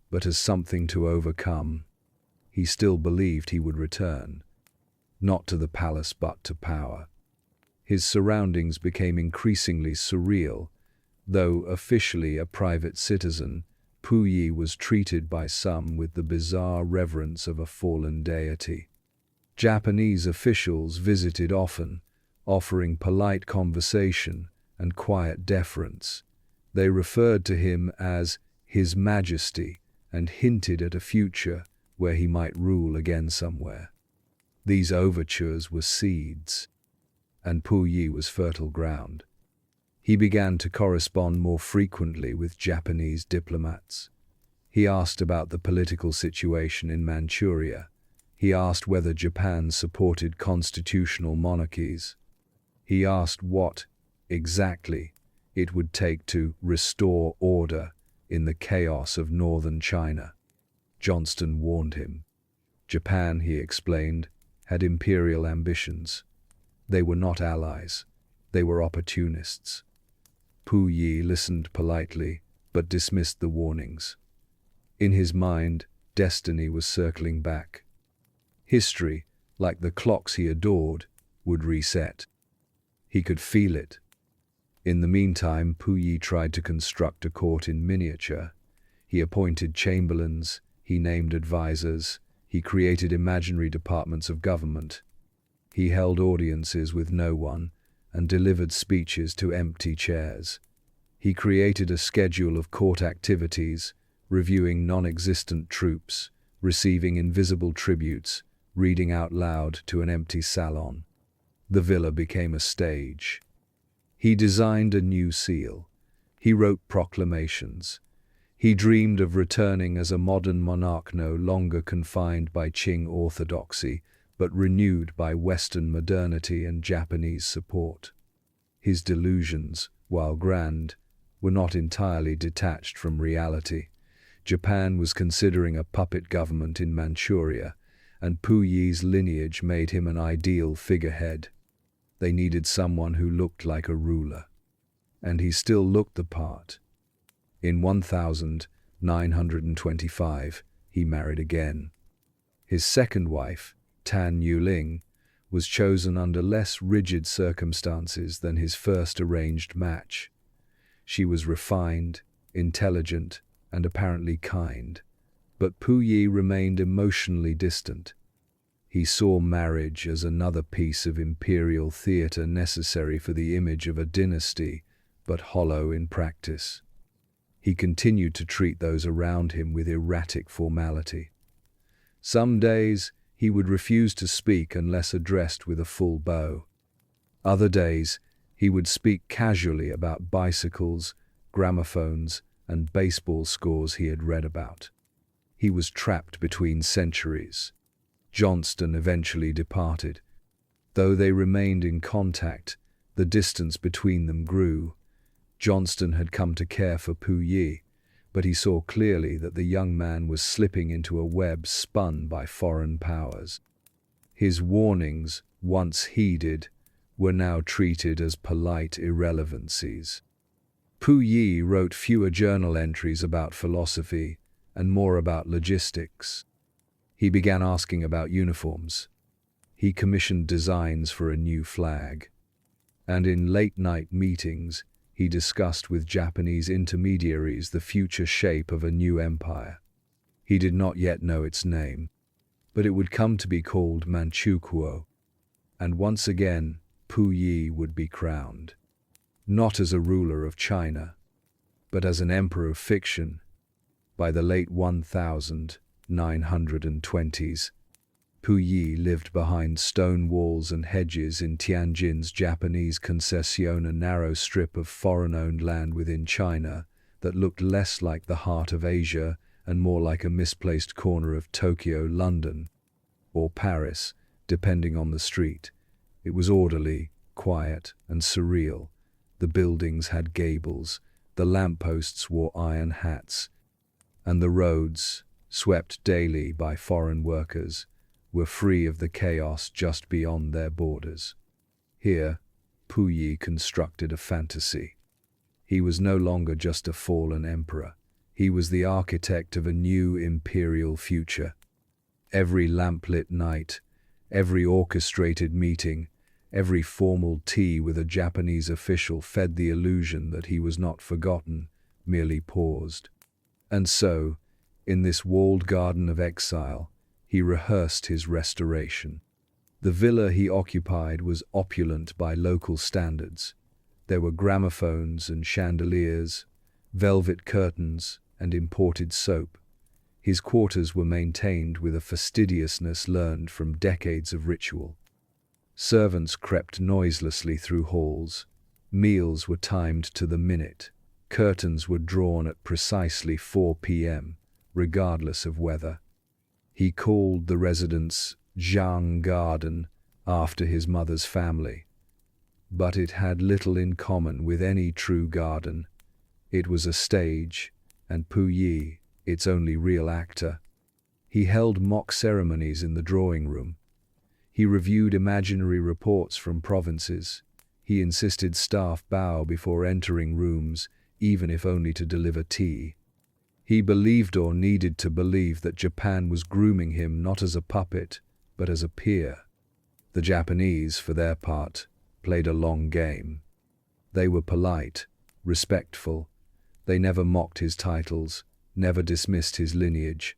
but as something to overcome. He still believed he would return, not to the palace but to power. His surroundings became increasingly surreal. Though officially a private citizen, Puyi was treated by some with the bizarre reverence of a fallen deity. Japanese officials visited often, offering polite conversation and quiet deference. They referred to him as His Majesty and hinted at a future where he might rule again somewhere. These overtures were seeds, and Puyi was fertile ground. He began to correspond more frequently with Japanese diplomats. He asked about the political situation in Manchuria. He asked whether Japan supported constitutional monarchies. He asked what, exactly, it would take to restore order in the chaos of northern China. Johnston warned him. Japan, he explained, had imperial ambitions. They were not allies. They were opportunists. Puyi listened politely, but dismissed the warnings. In his mind, destiny was circling back. History, like the clocks he adored, would reset. He could feel it. In the meantime, Puyi tried to construct a court in miniature. He appointed chamberlains, he named advisors, he created imaginary departments of government. He held audiences with no one and delivered speeches to empty chairs. He created a schedule of court activities, reviewing non-existent troops, receiving invisible tributes, reading out loud to an empty salon. The villa became a stage. He designed a new seal. He wrote proclamations. He dreamed of returning as a modern monarch, no longer confined by Qing orthodoxy, but renewed by Western modernity and Japanese support. His delusions, while grand, were not entirely detached from reality. Japan was considering a puppet government in Manchuria, and Puyi's lineage made him an ideal figurehead. They needed someone who looked like a ruler. And he still looked the part. In 1925, he married again. His second wife, Tan Yuling, was chosen under less rigid circumstances than his first arranged match. She was refined, intelligent, and apparently kind, but Puyi remained emotionally distant. He saw marriage as another piece of imperial theatre necessary for the image of a dynasty, but hollow in practice. He continued to treat those around him with erratic formality. Some days, he would refuse to speak unless addressed with a full bow. Other days, he would speak casually about bicycles, gramophones, and baseball scores he had read about. He was trapped between centuries. Johnston eventually departed. Though they remained in contact, the distance between them grew. Johnston had come to care for Puyi, but he saw clearly that the young man was slipping into a web spun by foreign powers. His warnings, once heeded, were now treated as polite irrelevancies. Puyi wrote fewer journal entries about philosophy and more about logistics. He began asking about uniforms. He commissioned designs for a new flag. And in late-night meetings, he discussed with Japanese intermediaries the future shape of a new empire. He did not yet know its name, but it would come to be called Manchukuo. And once again, Puyi would be crowned. Not as a ruler of China, but as an emperor of fiction. By the late 1920s, Puyi lived behind stone walls and hedges in Tianjin's Japanese concession, a narrow strip of foreign-owned land within China that looked less like the heart of Asia and more like a misplaced corner of Tokyo, London, or Paris, depending on the street. It was orderly, quiet, and surreal. The buildings had gables, the lampposts wore iron hats, and the roads, swept daily by foreign workers, were free of the chaos just beyond their borders. Here, Puyi constructed a fantasy. He was no longer just a fallen emperor. He was the architect of a new imperial future. Every lamplit night, every orchestrated meeting, every formal tea with a Japanese official fed the illusion that he was not forgotten, merely paused. And so, in this walled garden of exile, he rehearsed his restoration. The villa he occupied was opulent by local standards. There were gramophones and chandeliers, velvet curtains, and imported soap. His quarters were maintained with a fastidiousness learned from decades of ritual. Servants crept noiselessly through halls. Meals were timed to the minute. Curtains were drawn at precisely 4 p.m., regardless of weather. He called the residence Zhang Garden after his mother's family. But it had little in common with any true garden. It was a stage, and Puyi, its only real actor. He held mock ceremonies in the drawing room. He reviewed imaginary reports from provinces. He insisted staff bow before entering rooms, even if only to deliver tea. He believed, or needed to believe, that Japan was grooming him not as a puppet, but as a peer. The Japanese, for their part, played a long game. They were polite, respectful. They never mocked his titles, never dismissed his lineage.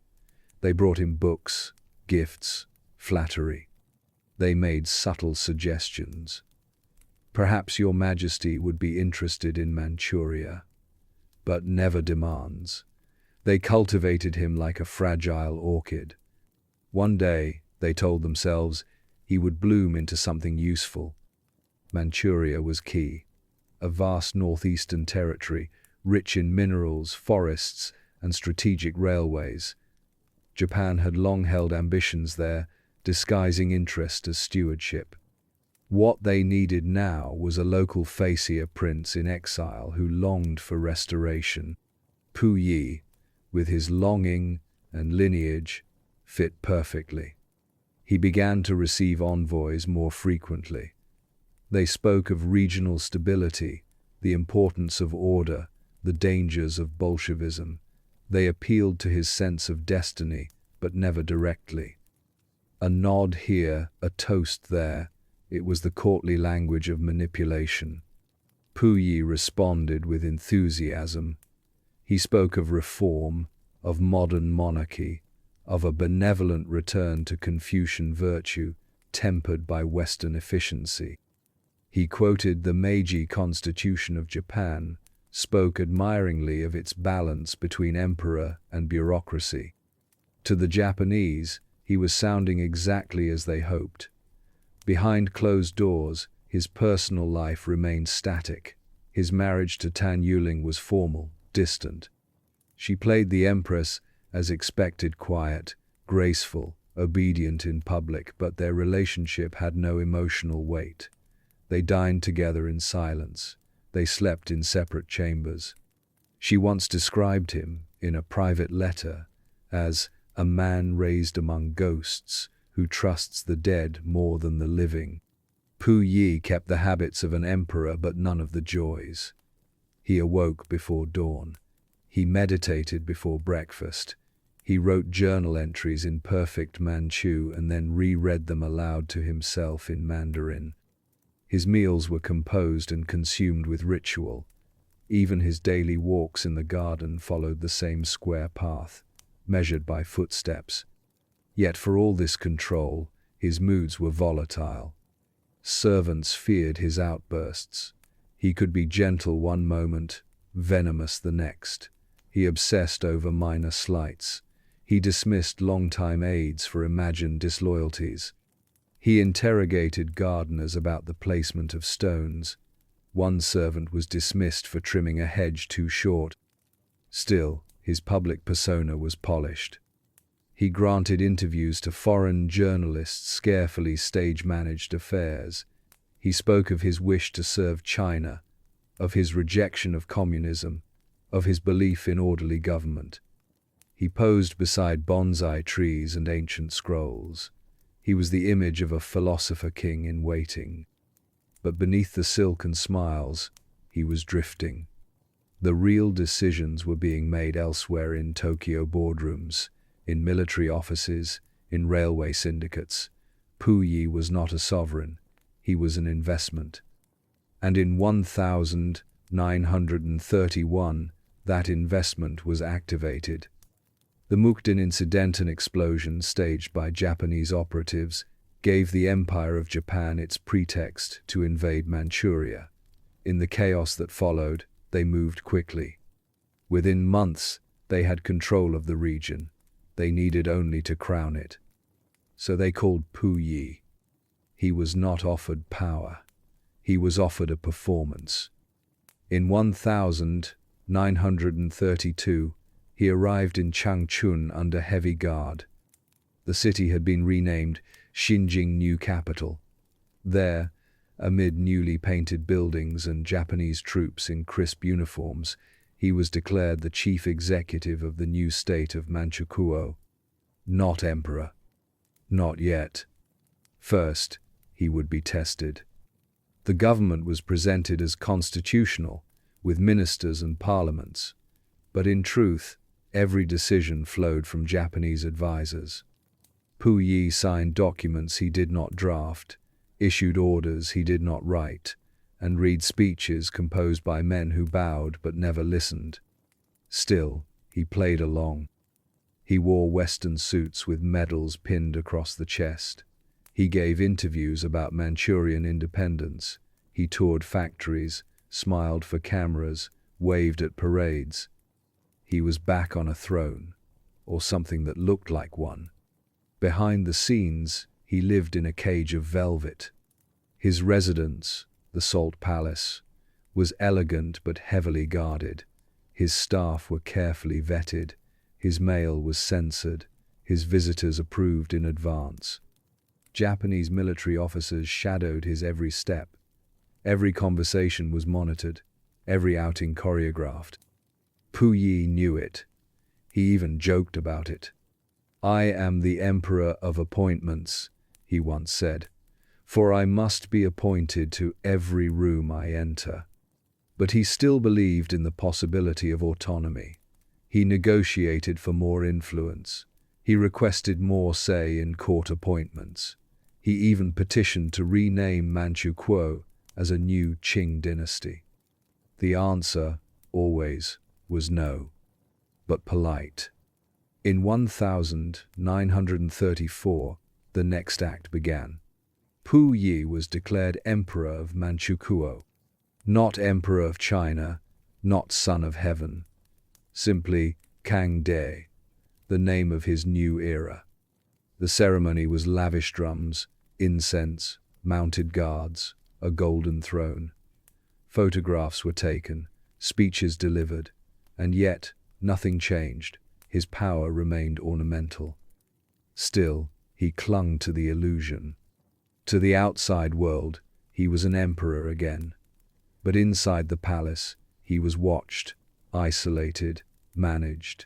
They brought him books, gifts, flattery. They made subtle suggestions. Perhaps your Majesty would be interested in Manchuria, but never demands. They cultivated him like a fragile orchid. One day, they told themselves, he would bloom into something useful. Manchuria was key, a vast northeastern territory, rich in minerals, forests, and strategic railways. Japan had long held ambitions there, disguising interest as stewardship. What they needed now was a local facia prince in exile who longed for restoration. Puyi, with his longing and lineage, fit perfectly. He began to receive envoys more frequently. They spoke of regional stability, the importance of order, the dangers of Bolshevism. They appealed to his sense of destiny, but never directly. A nod here, a toast there. It was the courtly language of manipulation. Puyi responded with enthusiasm. He spoke of reform, of modern monarchy, of a benevolent return to Confucian virtue, tempered by Western efficiency. He quoted the Meiji Constitution of Japan, spoke admiringly of its balance between emperor and bureaucracy. To the Japanese, he was sounding exactly as they hoped. Behind closed doors, his personal life remained static. His marriage to Tan Yuling was formal, distant. She played the empress as expected, quiet, graceful, obedient in public, but their relationship had no emotional weight. They dined together in silence. They slept in separate chambers. She once described him, in a private letter, as a man raised among ghosts who trusts the dead more than the living. Puyi kept the habits of an emperor but none of the joys. He awoke before dawn. He meditated before breakfast. He wrote journal entries in perfect Manchu and then reread them aloud to himself in Mandarin. His meals were composed and consumed with ritual. Even his daily walks in the garden followed the same square path, measured by footsteps. Yet for all this control, his moods were volatile. Servants feared his outbursts. He could be gentle one moment, venomous the next. He obsessed over minor slights. He dismissed long-time aides for imagined disloyalties. He interrogated gardeners about the placement of stones. One servant was dismissed for trimming a hedge too short. Still, his public persona was polished. He granted interviews to foreign journalists, carefully stage-managed affairs. He spoke of his wish to serve China, of his rejection of communism, of his belief in orderly government. He posed beside bonsai trees and ancient scrolls. He was the image of a philosopher king in waiting. But beneath the silken smiles, he was drifting. The real decisions were being made elsewhere, in Tokyo boardrooms, in military offices, in railway syndicates. Puyi was not a sovereign, he was an investment. And in 1931, that investment was activated. The Mukden incident, an explosion staged by Japanese operatives, gave the Empire of Japan its pretext to invade Manchuria. In the chaos that followed, they moved quickly. Within months, they had control of the region. They needed only to crown it. So they called Puyi. He was not offered power. He was offered a performance. In 1932, he arrived in Changchun under heavy guard. The city had been renamed Xinjing New Capital. There, amid newly painted buildings and Japanese troops in crisp uniforms, he was declared the chief executive of the new state of Manchukuo. Not emperor. Not yet. First, he would be tested. The government was presented as constitutional, with ministers and parliaments. But in truth, every decision flowed from Japanese advisors. Puyi signed documents he did not draft, issued orders he did not write, and read speeches composed by men who bowed but never listened. Still, he played along. He wore Western suits with medals pinned across the chest. He gave interviews about Manchurian independence. He toured factories, smiled for cameras, waved at parades. He was back on a throne, or something that looked like one. Behind the scenes, he lived in a cage of velvet. His residence, the Salt Palace, was elegant but heavily guarded. His staff were carefully vetted. His mail was censored. His visitors approved in advance. Japanese military officers shadowed his every step. Every conversation was monitored, every outing choreographed. Puyi knew it. He even joked about it. "I am the emperor of appointments," he once said, "for I must be appointed to every room I enter." But he still believed in the possibility of autonomy. He negotiated for more influence. He requested more say in court appointments. He even petitioned to rename Manchukuo as a new Qing dynasty. The answer, always, was no, but polite. In 1934, the next act began. Puyi was declared Emperor of Manchukuo. Not Emperor of China, not Son of Heaven. Simply Kang De, the name of his new era. The ceremony was lavish drums, incense, mounted guards, a golden throne. Photographs were taken, speeches delivered, and yet nothing changed. His power remained ornamental. Still, he clung to the illusion. To the outside world, he was an emperor again. But inside the palace, he was watched, isolated, managed.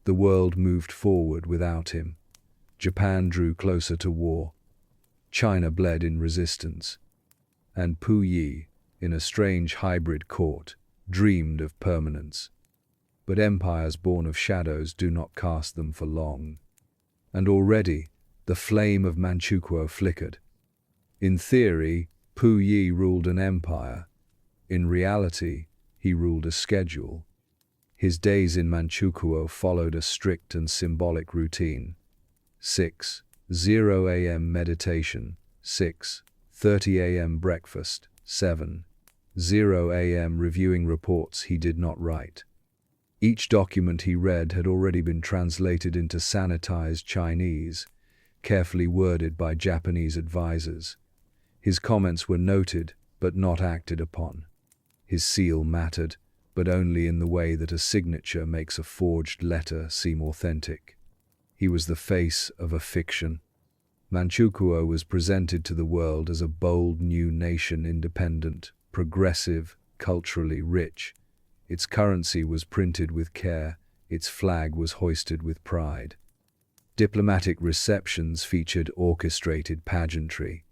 The world moved forward without him. Japan drew closer to war. China bled in resistance. And Puyi, in a strange hybrid court, dreamed of permanence. But empires born of shadows do not cast them for long. And already, the flame of Manchukuo flickered. In theory, Puyi ruled an empire. In reality, he ruled a schedule. His days in Manchukuo followed a strict and symbolic routine. 6:00 a.m. meditation, 6:30 a.m. breakfast, 7:00 a.m. reviewing reports he did not write. Each document he read had already been translated into sanitized Chinese, carefully worded by Japanese advisors. His comments were noted, but not acted upon. His seal mattered, but only in the way that a signature makes a forged letter seem authentic. He was the face of a fiction. Manchukuo was presented to the world as a bold new nation, independent, progressive, culturally rich. Its currency was printed with care, its flag was hoisted with pride. Diplomatic receptions featured orchestrated pageantry.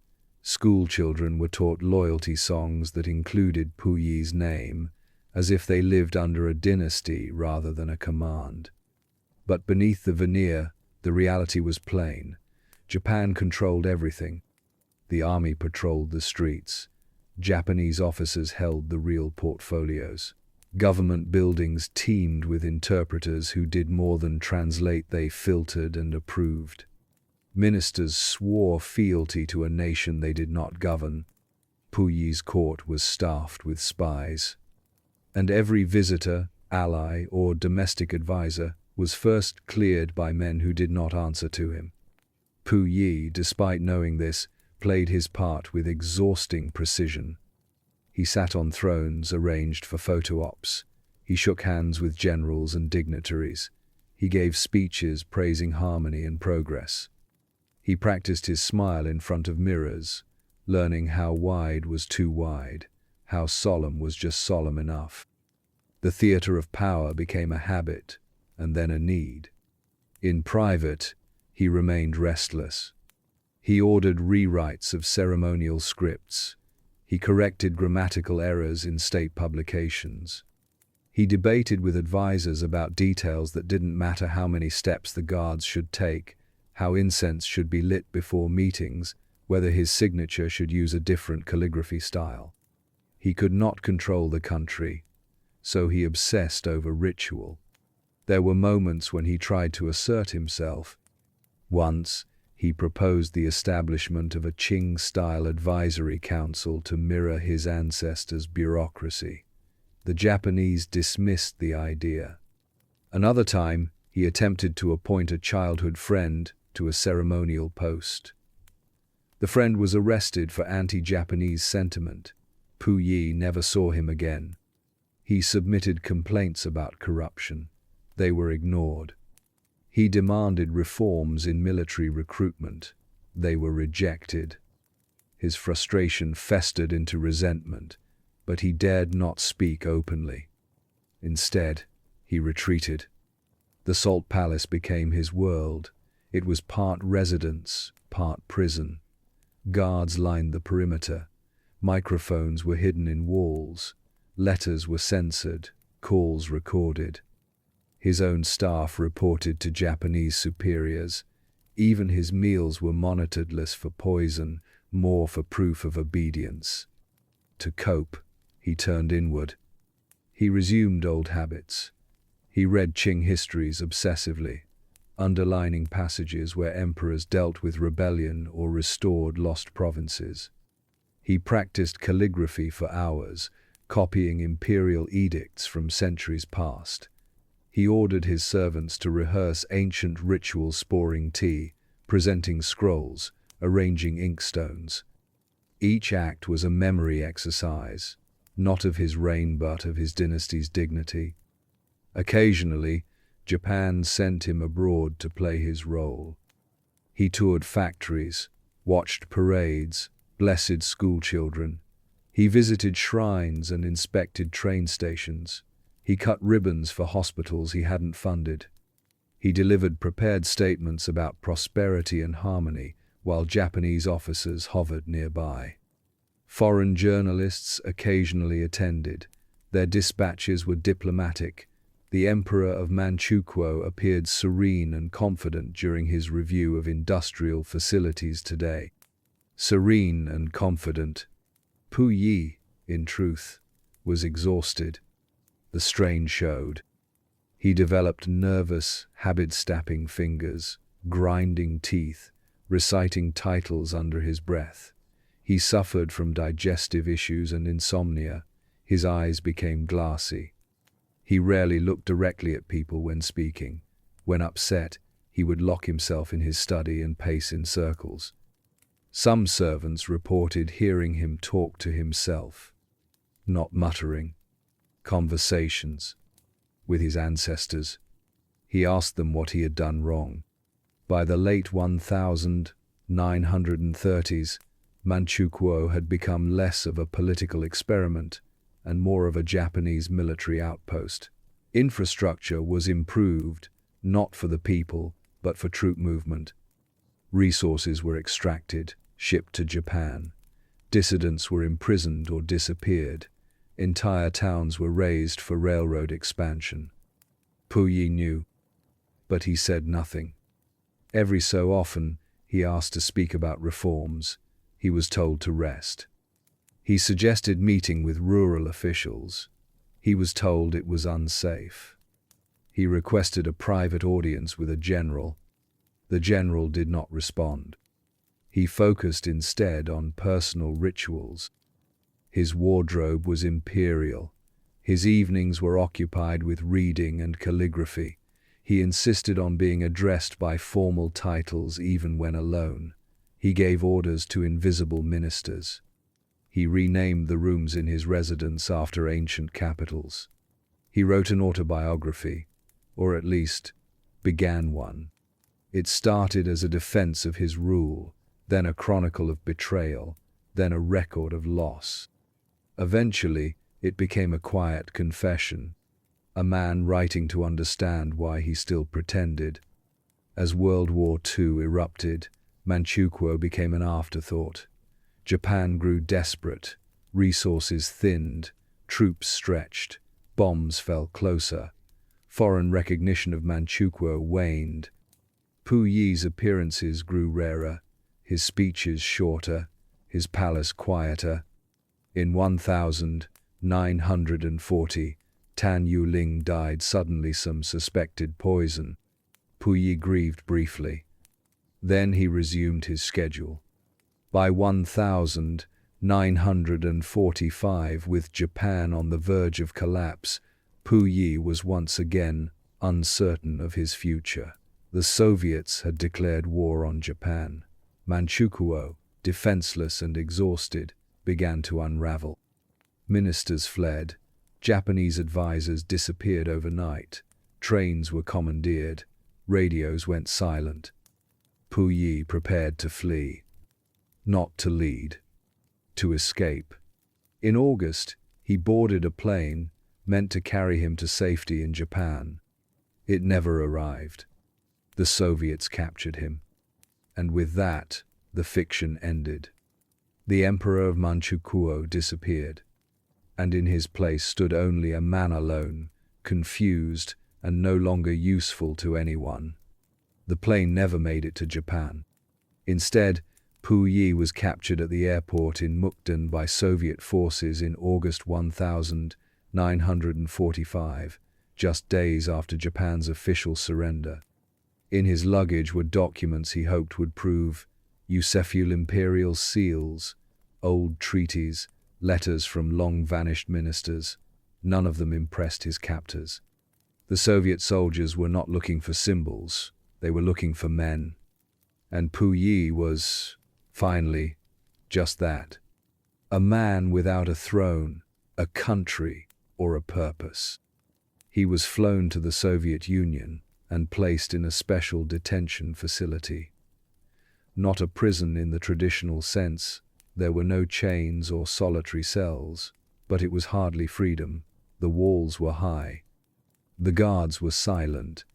School children were taught loyalty songs that included Puyi's name, as if they lived under a dynasty rather than a command. But beneath the veneer, the reality was plain. Japan controlled everything. The army patrolled the streets. Japanese officers held the real portfolios. Government buildings teemed with interpreters who did more than translate, they filtered and approved. Ministers swore fealty to a nation they did not govern. Puyi's court was staffed with spies. And every visitor, ally, or domestic advisor was first cleared by men who did not answer to him. Puyi, despite knowing this, played his part with exhausting precision. He sat on thrones arranged for photo ops. He shook hands with generals and dignitaries. He gave speeches praising harmony and progress. He practiced his smile in front of mirrors, learning how wide was too wide, how solemn was just solemn enough. The theater of power became a habit, and then a need. In private, he remained restless. He ordered rewrites of ceremonial scripts. He corrected grammatical errors in state publications. He debated with advisors about details that didn't matter: how many steps the guards should take, how incense should be lit before meetings, whether his signature should use a different calligraphy style. He could not control the country, so he obsessed over ritual. There were moments when he tried to assert himself. Once, he proposed the establishment of a Qing-style advisory council to mirror his ancestors' bureaucracy. The Japanese dismissed the idea. Another time, he attempted to appoint a childhood friend to a ceremonial post. The friend was arrested for anti-Japanese sentiment. Puyi never saw him again. He submitted complaints about corruption. They were ignored. He demanded reforms in military recruitment. They were rejected. His frustration festered into resentment, but he dared not speak openly. Instead, he retreated. The Salt Palace became his world. It was part residence, part prison. Guards lined the perimeter. Microphones were hidden in walls. Letters were censored, calls recorded. His own staff reported to Japanese superiors. Even his meals were monitored, less for poison, more for proof of obedience. To cope, he turned inward. He resumed old habits. He read Qing histories obsessively, underlining passages where emperors dealt with rebellion or restored lost provinces. He practiced calligraphy for hours, copying imperial edicts from centuries past. He ordered his servants to rehearse ancient rituals, pouring tea, presenting scrolls, arranging inkstones. Each act was a memory exercise, not of his reign but of his dynasty's dignity. Occasionally, Japan sent him abroad to play his role. He toured factories, watched parades, blessed schoolchildren. He visited shrines and inspected train stations. He cut ribbons for hospitals he hadn't funded. He delivered prepared statements about prosperity and harmony while Japanese officers hovered nearby. Foreign journalists occasionally attended. Their dispatches were diplomatic. The Emperor of Manchukuo appeared serene and confident during his review of industrial facilities today. Serene and confident. Puyi, in truth, was exhausted. The strain showed. He developed nervous, habit-snapping fingers, grinding teeth, reciting titles under his breath. He suffered from digestive issues and insomnia. His eyes became glassy. He rarely looked directly at people when speaking. When upset, he would lock himself in his study and pace in circles. Some servants reported hearing him talk to himself, not muttering. Conversations with his ancestors. He asked them what he had done wrong. By the late 1930s, Manchukuo had become less of a political experiment and more of a Japanese military outpost. Infrastructure was improved, not for the people, but for troop movement. Resources were extracted, shipped to Japan. Dissidents were imprisoned or disappeared. Entire towns were razed for railroad expansion. Puyi knew, but he said nothing. Every so often, he asked to speak about reforms. He was told to rest. He suggested meeting with rural officials. He was told it was unsafe. He requested a private audience with a general. The general did not respond. He focused instead on personal rituals. His wardrobe was imperial. His evenings were occupied with reading and calligraphy. He insisted on being addressed by formal titles even when alone. He gave orders to invisible ministers. He renamed the rooms in his residence after ancient capitals. He wrote an autobiography, or at least began one. It started as a defense of his rule, then a chronicle of betrayal, then a record of loss. Eventually, it became a quiet confession, a man writing to understand why he still pretended. As World War II erupted, Manchukuo became an afterthought. Japan grew desperate, resources thinned, troops stretched, bombs fell closer. Foreign recognition of Manchukuo waned. Puyi's appearances grew rarer, his speeches shorter, his palace quieter. In 1940, Tan Yuling died suddenly, some suspected poison. Puyi grieved briefly. Then he resumed his schedule. By 1945, with Japan on the verge of collapse, Puyi was once again uncertain of his future. The Soviets had declared war on Japan. Manchukuo, defenseless and exhausted, began to unravel. Ministers fled. Japanese advisors disappeared overnight. Trains were commandeered. Radios went silent. Puyi prepared to flee. Not to lead. To escape. In August, he boarded a plane meant to carry him to safety in Japan. It never arrived. The Soviets captured him. And with that, the fiction ended. The Emperor of Manchukuo disappeared, and in his place stood only a man alone, confused and no longer useful to anyone. The plane never made it to Japan. Instead, Puyi was captured at the airport in Mukden by Soviet forces in August 1945, just days after Japan's official surrender. In his luggage were documents he hoped would prove Euseful imperial seals, old treaties, letters from long-vanished ministers. None of them impressed his captors. The Soviet soldiers were not looking for symbols, they were looking for men. And Puyi was, finally, just that. A man without a throne, a country, or a purpose. He was flown to the Soviet Union and placed in a special detention facility. Not a prison in the traditional sense. There were no chains or solitary cells, but it was hardly freedom. The walls were high. The guards were silent.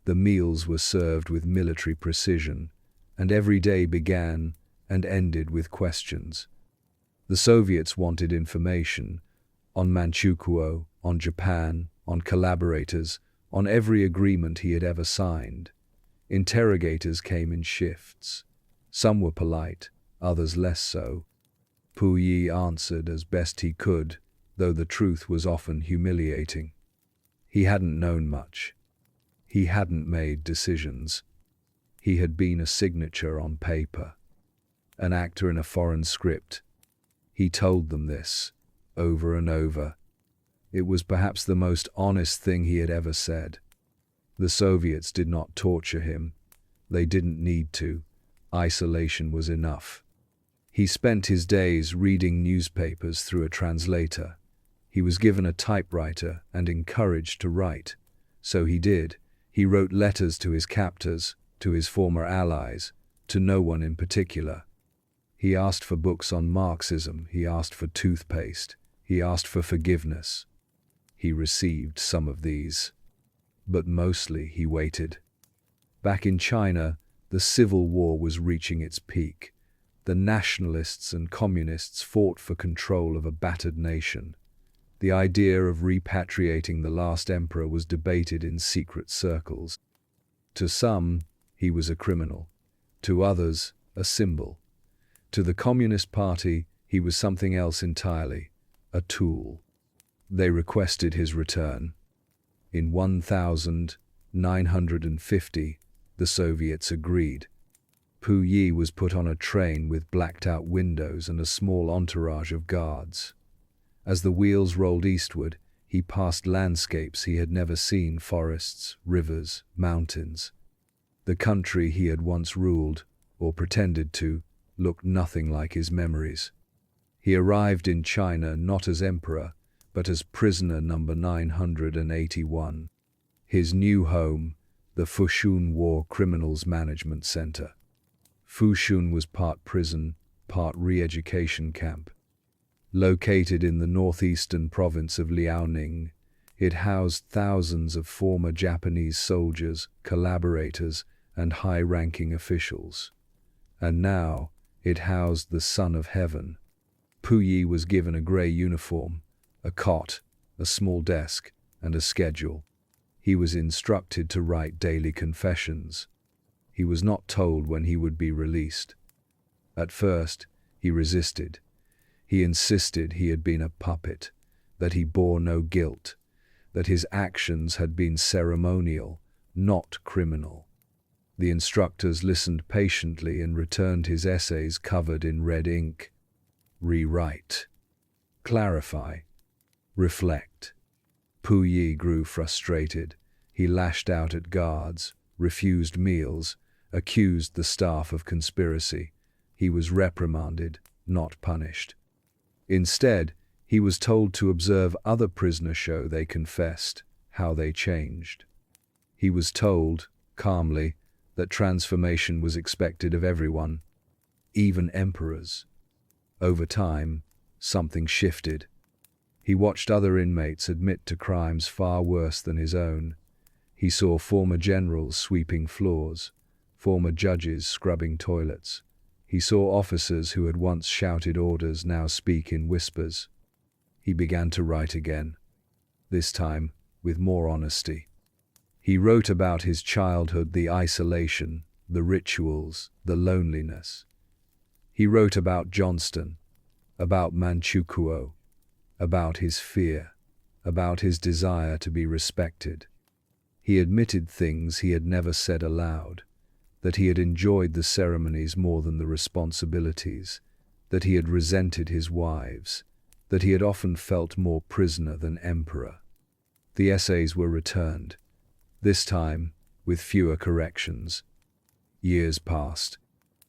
The meals were served with military precision, and every day began and ended with questions. The Soviets wanted information on Manchukuo, on Japan, on collaborators, on every agreement he had ever signed. Interrogators came in shifts. Some were polite, others less so. Puyi answered as best he could, though the truth was often humiliating. He hadn't known much. He hadn't made decisions. He had been a signature on paper, an actor in a foreign script. He told them this, over and over. It was perhaps the most honest thing he had ever said. The Soviets did not torture him. They didn't need to. Isolation was enough. He spent his days reading newspapers through a translator. He was given a typewriter and encouraged to write. So he did. He wrote letters to his captors, to his former allies, to no one in particular. He asked for books on Marxism. He asked for toothpaste. He asked for forgiveness. He received some of these. But mostly he waited. Back in China, the civil war was reaching its peak. The nationalists and communists fought for control of a battered nation. The idea of repatriating the last emperor was debated in secret circles. To some, he was a criminal. To others, a symbol. To the Communist Party, he was something else entirely, a tool. They requested his return. In 1950, the Soviets agreed. Puyi was put on a train with blacked-out windows and a small entourage of guards. As the wheels rolled eastward, he passed landscapes he had never seen, forests, rivers, mountains. The country he had once ruled, or pretended to, looked nothing like his memories. He arrived in China not as emperor, but as prisoner number 981. His new home, the Fushun War Criminals Management Center. Fushun was part prison, part re-education camp. Located in the northeastern province of Liaoning, it housed thousands of former Japanese soldiers, collaborators, and high-ranking officials. And now, it housed the Son of Heaven. Puyi was given a grey uniform, a cot, a small desk, and a schedule. He was instructed to write daily confessions. He was not told when he would be released. At first, he resisted. He insisted he had been a puppet, that he bore no guilt, that his actions had been ceremonial, not criminal. The instructors listened patiently and returned his essays covered in red ink. Rewrite. Clarify. Reflect. Puyi grew frustrated. He lashed out at guards, refused meals, accused the staff of conspiracy. He was reprimanded, not punished. Instead, he was told to observe other prisoners show they confessed, how they changed. He was told, calmly, that transformation was expected of everyone, even emperors. Over time, something shifted. He watched other inmates admit to crimes far worse than his own. He saw former generals sweeping floors, former judges scrubbing toilets. He saw officers who had once shouted orders now speak in whispers. He began to write again, this time with more honesty. He wrote about his childhood, the isolation, the rituals, the loneliness. He wrote about Johnston, about Manchukuo, about his fear, about his desire to be respected. He admitted things he had never said aloud, that he had enjoyed the ceremonies more than the responsibilities, that he had resented his wives, that he had often felt more prisoner than emperor. The essays were returned, this time with fewer corrections. Years passed.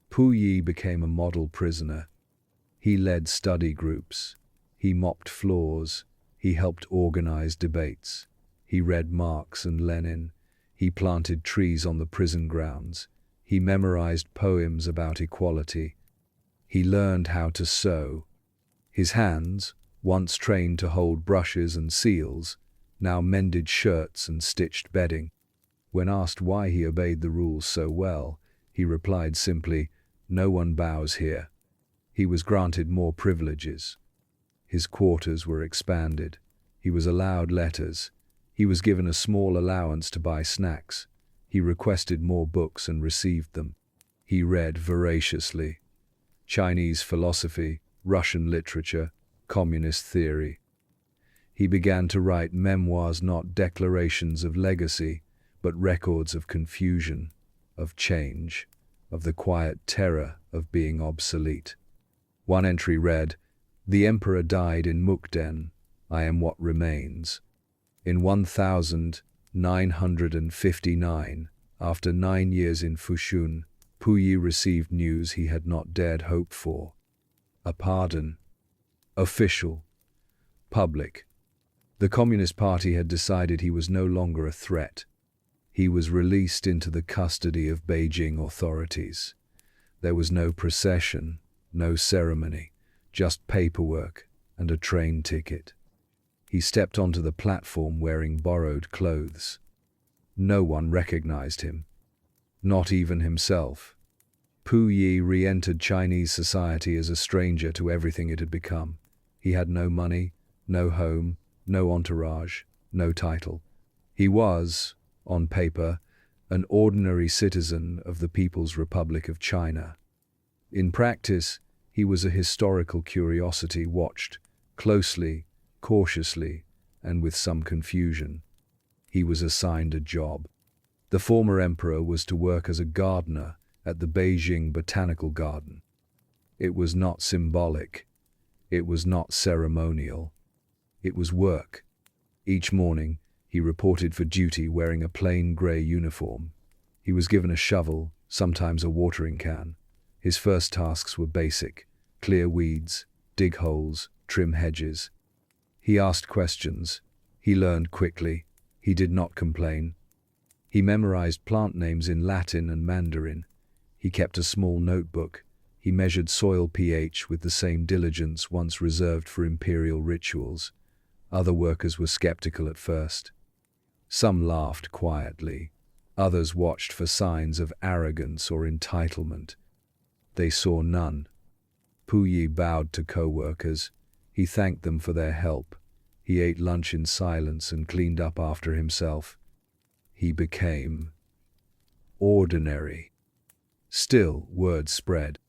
Puyi became a model prisoner. He led study groups. He mopped floors. He helped organize debates. He read Marx and Lenin. He planted trees on the prison grounds. He memorized poems about equality. He learned how to sew. His hands, once trained to hold brushes and seals, now mended shirts and stitched bedding. When asked why he obeyed the rules so well, he replied simply, "No one bows here." He was granted more privileges. His quarters were expanded. He was allowed letters. He was given a small allowance to buy snacks. He requested more books and received them. He read voraciously. Chinese philosophy, Russian literature, communist theory. He began to write memoirs, not declarations of legacy, but records of confusion, of change, of the quiet terror of being obsolete. One entry read, "The emperor died in Mukden. I am what remains." In 1959, after 9 years in Fushun, Puyi received news he had not dared hope for. A pardon. Official. Public. The Communist Party had decided he was no longer a threat. He was released into the custody of Beijing authorities. There was no procession, no ceremony, just paperwork and a train ticket. He stepped onto the platform wearing borrowed clothes. No one recognized him, not even himself. Puyi re-entered Chinese society as a stranger to everything it had become. He had no money, no home, no entourage, no title. He was, on paper, an ordinary citizen of the People's Republic of China. In practice, he was a historical curiosity watched closely, cautiously, and with some confusion. He was assigned a job. The former emperor was to work as a gardener at the Beijing Botanical Garden. It was not symbolic. It was not ceremonial. It was work. Each morning, he reported for duty wearing a plain gray uniform. He was given a shovel, sometimes a watering can. His first tasks were basic: clear weeds, dig holes, trim hedges. He asked questions. He learned quickly. He did not complain. He memorized plant names in Latin and Mandarin. He kept a small notebook. He measured soil pH with the same diligence once reserved for imperial rituals. Other workers were skeptical at first. Some laughed quietly. Others watched for signs of arrogance or entitlement. They saw none. Puyi bowed to co-workers. He thanked them for their help. He ate lunch in silence and cleaned up after himself. He became ordinary. Still, word spread.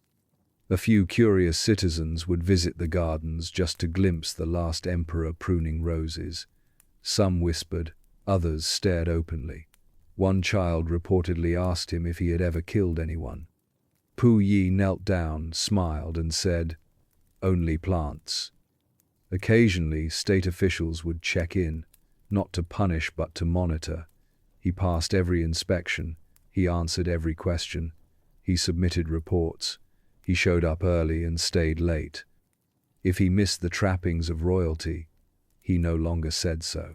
A few curious citizens would visit the gardens just to glimpse the last emperor pruning roses. Some whispered, others stared openly. One child reportedly asked him if he had ever killed anyone. Puyi knelt down, smiled, and said, "Only plants." Occasionally, state officials would check in, not to punish but to monitor. He passed every inspection. He answered every question. He submitted reports. He showed up early and stayed late. If he missed the trappings of royalty, he no longer said so.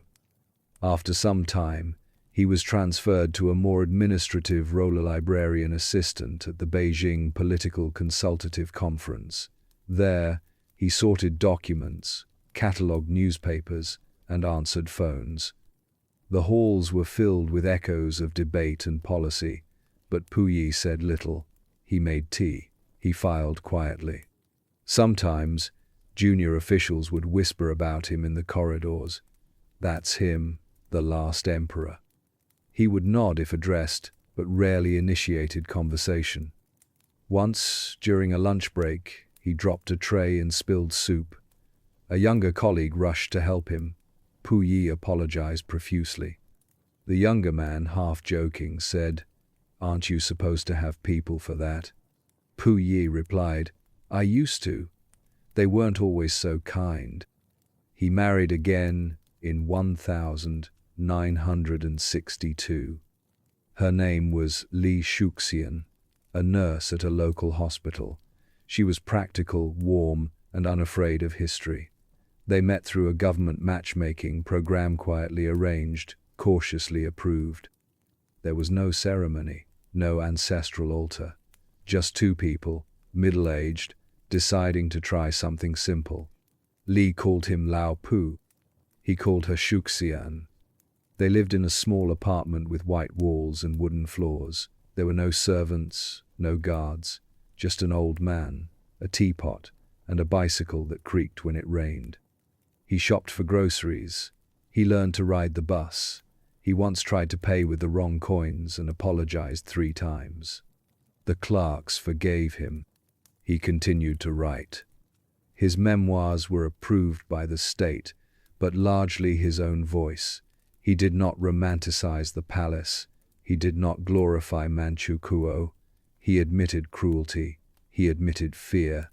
After some time, he was transferred to a more administrative role, a librarian assistant at the Beijing Political Consultative Conference. There, he sorted documents, catalogued newspapers, and answered phones. The halls were filled with echoes of debate and policy, but Puyi said little. He made tea. He filed quietly. Sometimes, junior officials would whisper about him in the corridors. "That's him, the last emperor." He would nod if addressed, but rarely initiated conversation. Once, during a lunch break, he dropped a tray and spilled soup. A younger colleague rushed to help him. Puyi apologized profusely. The younger man, half joking, said, "Aren't you supposed to have people for that?" Puyi replied, "I used to. They weren't always so kind." He married again in 1962. Her name was Li Shuxian, a nurse at a local hospital. She was practical, warm, and unafraid of history. They met through a government matchmaking program, quietly arranged, cautiously approved. There was no ceremony, no ancestral altar. Just two people, middle-aged, deciding to try something simple. Li called him Lao Pu. He called her Shuxian. They lived in a small apartment with white walls and wooden floors. There were no servants, no guards, just an old man, a teapot, and a bicycle that creaked when it rained. He shopped for groceries. He learned to ride the bus. He once tried to pay with the wrong coins and apologized 3 times. The clerks forgave him. He continued to write. His memoirs were approved by the state, but largely his own voice. He did not romanticize the palace. He did not glorify Manchukuo. He admitted cruelty. He admitted fear.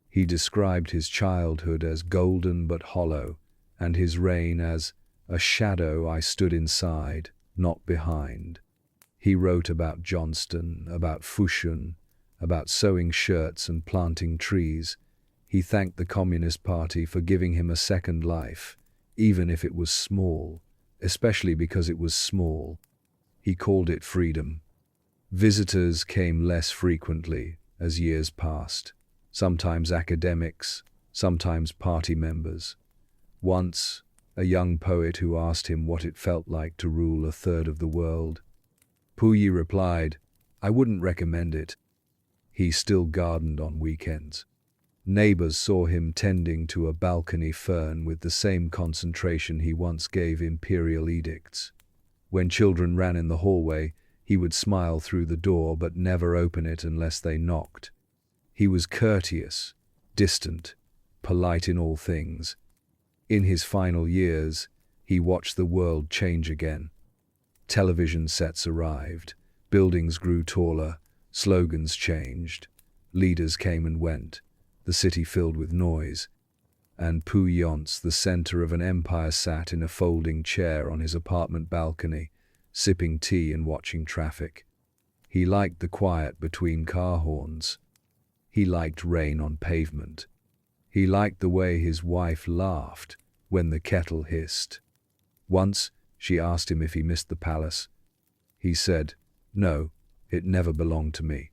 He described his childhood as golden but hollow, and his reign as a shadow I stood inside, not behind. He wrote about Johnston, about Fushun, about sewing shirts and planting trees. He thanked the Communist Party for giving him a second life, even if it was small, especially because it was small. He called it freedom. Visitors came less frequently as years passed, sometimes academics, sometimes party members. Once, a young poet who asked him what it felt like to rule a third of the world. Puyi replied, "I wouldn't recommend it." He still gardened on weekends. Neighbors saw him tending to a balcony fern with the same concentration he once gave imperial edicts. When children ran in the hallway, he would smile through the door but never open it unless they knocked. He was courteous, distant, polite in all things. In his final years, he watched the world change again. Television sets arrived, buildings grew taller, slogans changed, leaders came and went, the city filled with noise, and Puyonce, the center of an empire, sat in a folding chair on his apartment balcony, sipping tea and watching traffic. He liked the quiet between car horns. He liked rain on pavement. He liked the way his wife laughed when the kettle hissed. Once, she asked him if he missed the palace. He said, "No, it never belonged to me."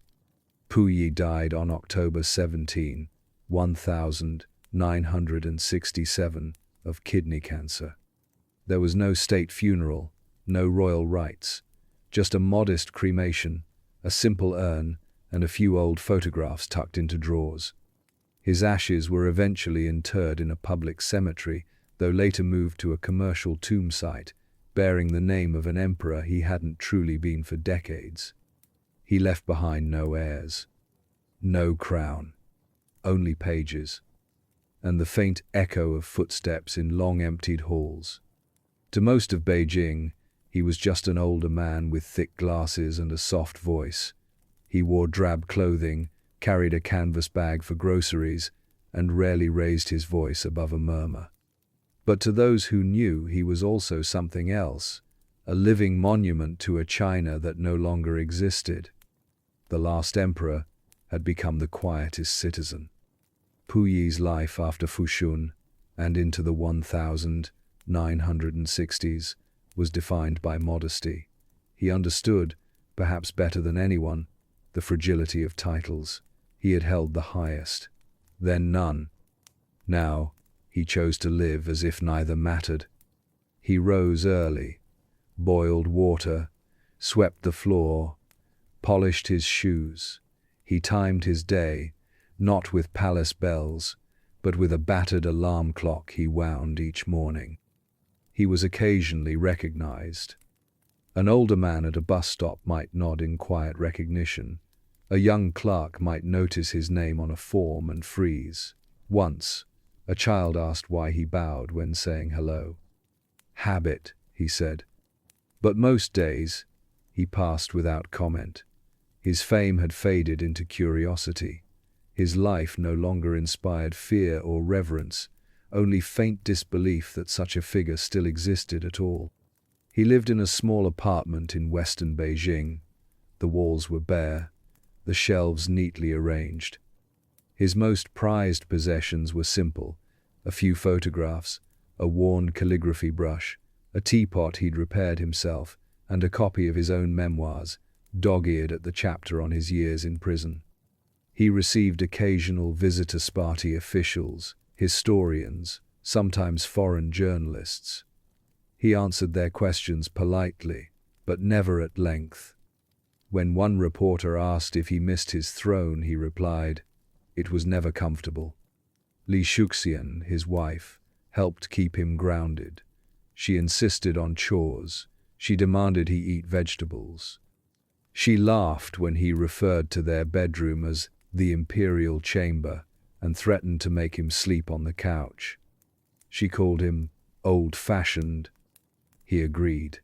Puyi died on October 17, 1967, of kidney cancer. There was no state funeral, no royal rites, just a modest cremation, a simple urn, and a few old photographs tucked into drawers. His ashes were eventually interred in a public cemetery, though later moved to a commercial tomb site, bearing the name of an emperor he hadn't truly been for decades. He left behind no heirs, no crown, only pages, and the faint echo of footsteps in long emptied halls. To most of Beijing, he was just an older man with thick glasses and a soft voice. He wore drab clothing, carried a canvas bag for groceries, and rarely raised his voice above a murmur. But to those who knew, he was also something else, a living monument to a China that no longer existed. The last emperor had become the quietest citizen. Pu Yi's life after Fushun and into the 1960s was defined by modesty. He understood, perhaps better than anyone, the fragility of titles. He had held the highest, then none. Now, he chose to live as if neither mattered. He rose early, boiled water, swept the floor, polished his shoes. He timed his day, not with palace bells, but with a battered alarm clock he wound each morning. He was occasionally recognized. An older man at a bus stop might nod in quiet recognition. A young clerk might notice his name on a form and freeze. Once, a child asked why he bowed when saying hello. "Habit," he said. But most days, he passed without comment. His fame had faded into curiosity. His life no longer inspired fear or reverence, only faint disbelief that such a figure still existed at all. He lived in a small apartment in western Beijing. The walls were bare, the shelves neatly arranged. His most prized possessions were simple: a few photographs, a worn calligraphy brush, a teapot he'd repaired himself, and a copy of his own memoirs, dog-eared at the chapter on his years in prison. He received occasional visitors party officials, historians, sometimes foreign journalists. He answered their questions politely, but never at length. When one reporter asked if he missed his throne, he replied, "It was never comfortable." Li Shuxian, his wife, helped keep him grounded. She insisted on chores. She demanded he eat vegetables. She laughed when he referred to their bedroom as the imperial chamber and threatened to make him sleep on the couch. She called him old-fashioned. He agreed.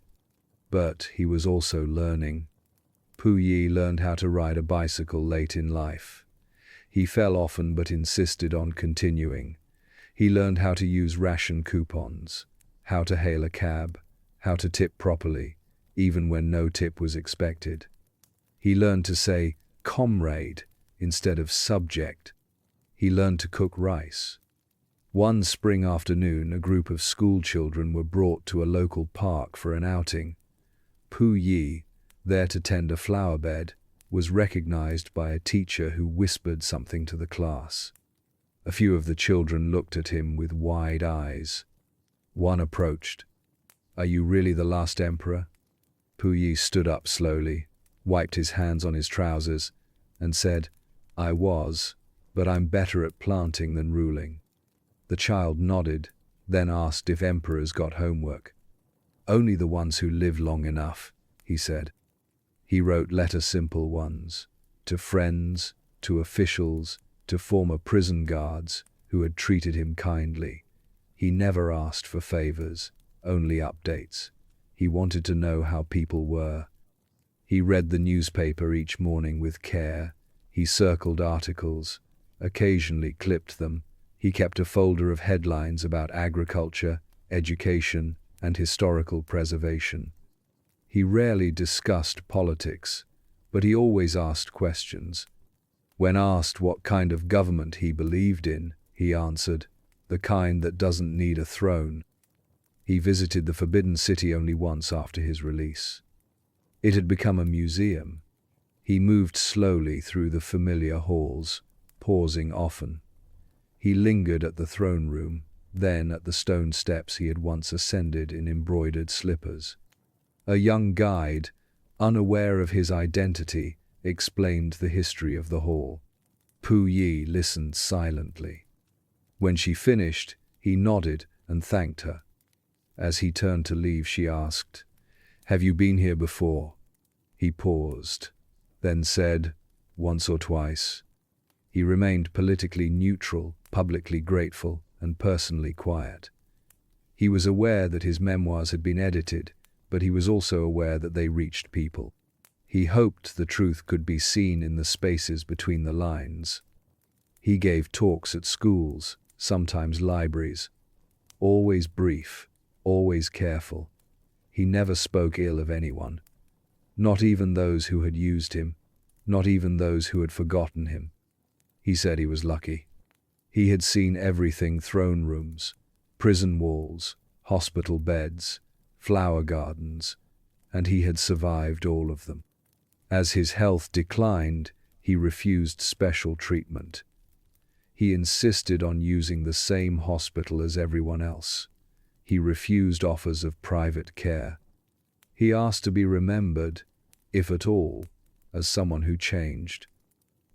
But he was also learning. Pu Yi learned how to ride a bicycle late in life. He fell often but insisted on continuing. He learned how to use ration coupons, how to hail a cab, how to tip properly, even when no tip was expected. He learned to say comrade instead of subject. He learned to cook rice. One spring afternoon, a group of school children were brought to a local park for an outing. Pu Yi, there to tend a flower bed, was recognized by a teacher who whispered something to the class. A few of the children looked at him with wide eyes. One approached. "Are you really the last emperor?" Pu Yi stood up slowly, wiped his hands on his trousers, and said, "I was, but I'm better at planting than ruling." The child nodded, then asked if emperors got homework. "Only the ones who live long enough," he said. He wrote simple ones, to friends, to officials, to former prison guards who had treated him kindly. He never asked for favors, only updates. He wanted to know how people were. He read the newspaper each morning with care. He circled articles, occasionally clipped them. He kept a folder of headlines about agriculture, education, and historical preservation. He rarely discussed politics, but he always asked questions. When asked what kind of government he believed in, he answered, "The kind that doesn't need a throne." He visited the Forbidden City only once after his release. It had become a museum. He moved slowly through the familiar halls, pausing often. He lingered at the throne room, then at the stone steps he had once ascended in embroidered slippers. A young guide, unaware of his identity, explained the history of the hall. Pu Yi listened silently. When she finished, he nodded and thanked her. As he turned to leave, she asked, "Have you been here before?" He paused, then said, "Once or twice." He remained politically neutral, publicly grateful, and personally quiet. He was aware that his memoirs had been edited, but he was also aware that they reached people. He hoped the truth could be seen in the spaces between the lines. He gave talks at schools, sometimes libraries, always brief, always careful. He never spoke ill of anyone, not even those who had used him, not even those who had forgotten him. He said he was lucky. He had seen everything: throne rooms, prison walls, hospital beds, flower gardens, and he had survived all of them. As his health declined, he refused special treatment. He insisted on using the same hospital as everyone else. He refused offers of private care. He asked to be remembered, if at all, as someone who changed.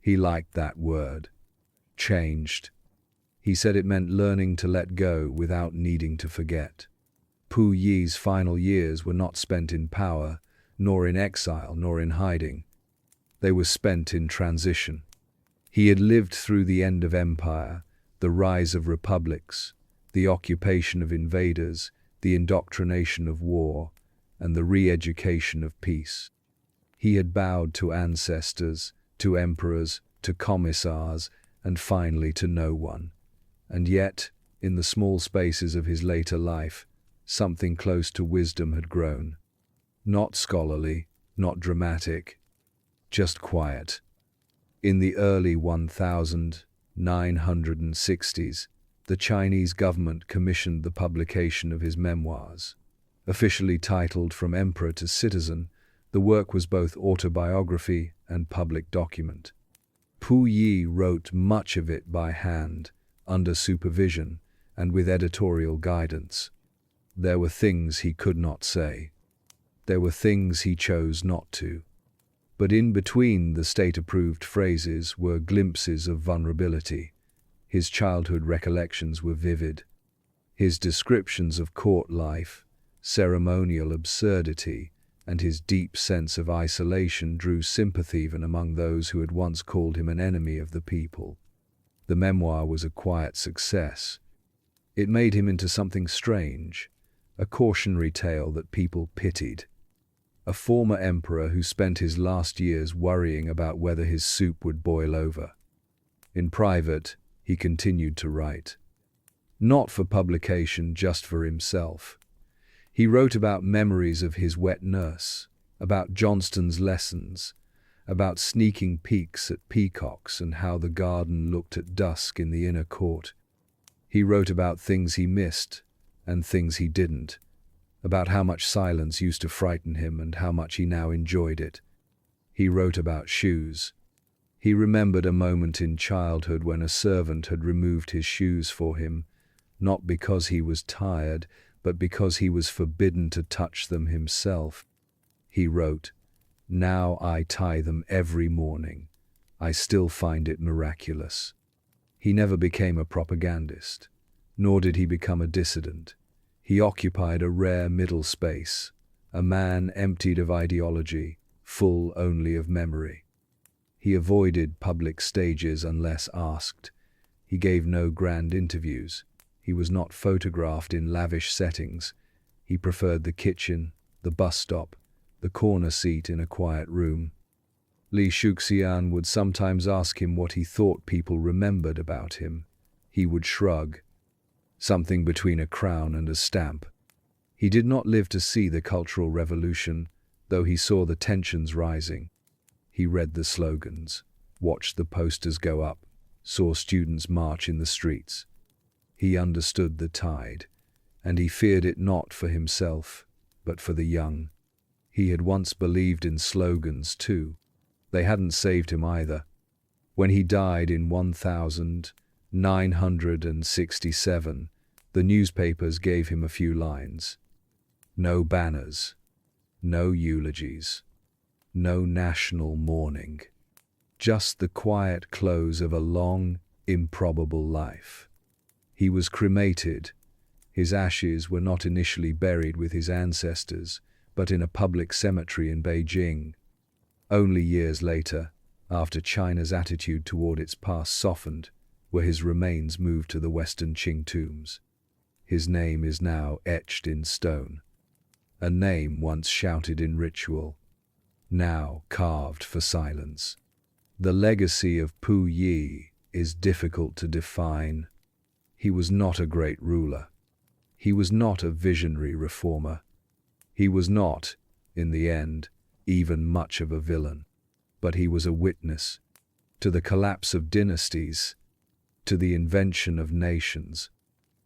He liked that word, changed. He said it meant learning to let go without needing to forget. Pu Yi's final years were not spent in power, nor in exile, nor in hiding. They were spent in transition. He had lived through the end of empire, the rise of republics, the occupation of invaders, the indoctrination of war, and the re-education of peace. He had bowed to ancestors, to emperors, to commissars, and finally to no one. And yet, in the small spaces of his later life, something close to wisdom had grown. Not scholarly, not dramatic, just quiet. In the early 1960s, the Chinese government commissioned the publication of his memoirs. Officially titled From Emperor to Citizen, the work was both autobiography and public document. Pu Yi wrote much of it by hand, under supervision, and with editorial guidance. There were things he could not say. There were things he chose not to. But in between the state-approved phrases were glimpses of vulnerability. His childhood recollections were vivid. His descriptions of court life, ceremonial absurdity, and his deep sense of isolation drew sympathy even among those who had once called him an enemy of the people. The memoir was a quiet success. It made him into something strange, a cautionary tale that people pitied. A former emperor who spent his last years worrying about whether his soup would boil over. In private, he continued to write. Not for publication, just for himself. He wrote about memories of his wet nurse, about Johnston's lessons, about sneaking peeks at peacocks and how the garden looked at dusk in the inner court. He wrote about things he missed and things he didn't, about how much silence used to frighten him and how much he now enjoyed it. He wrote about shoes. He remembered a moment in childhood when a servant had removed his shoes for him, not because he was tired, but because he was forbidden to touch them himself. He wrote, "Now I tie them every morning. I still find it miraculous." He never became a propagandist, nor did he become a dissident. He occupied a rare middle space, a man emptied of ideology, full only of memory. He avoided public stages unless asked. He gave no grand interviews. He was not photographed in lavish settings. He preferred the kitchen, the bus stop, the corner seat in a quiet room. Li Shuxian would sometimes ask him what he thought people remembered about him. He would shrug. Something between a crown and a stamp. He did not live to see the Cultural Revolution, though he saw the tensions rising. He read the slogans, watched the posters go up, saw students march in the streets. He understood the tide, and he feared it not for himself, but for the young. He had once believed in slogans too. They hadn't saved him either. When he died in 1967, the newspapers gave him a few lines. No banners, no eulogies, no national mourning. Just the quiet close of a long, improbable life. He was cremated. His ashes were not initially buried with his ancestors, but in a public cemetery in Beijing. Only years later, After China's attitude toward its past softened, where his remains moved to the Western Qing tombs. His name is now etched in stone. A name once shouted in ritual, now carved for silence. The legacy of Pu Yi is difficult to define. He was not a great ruler. He was not a visionary reformer. He was not, in the end, even much of a villain. But he was a witness to the collapse of dynasties, to the invention of nations,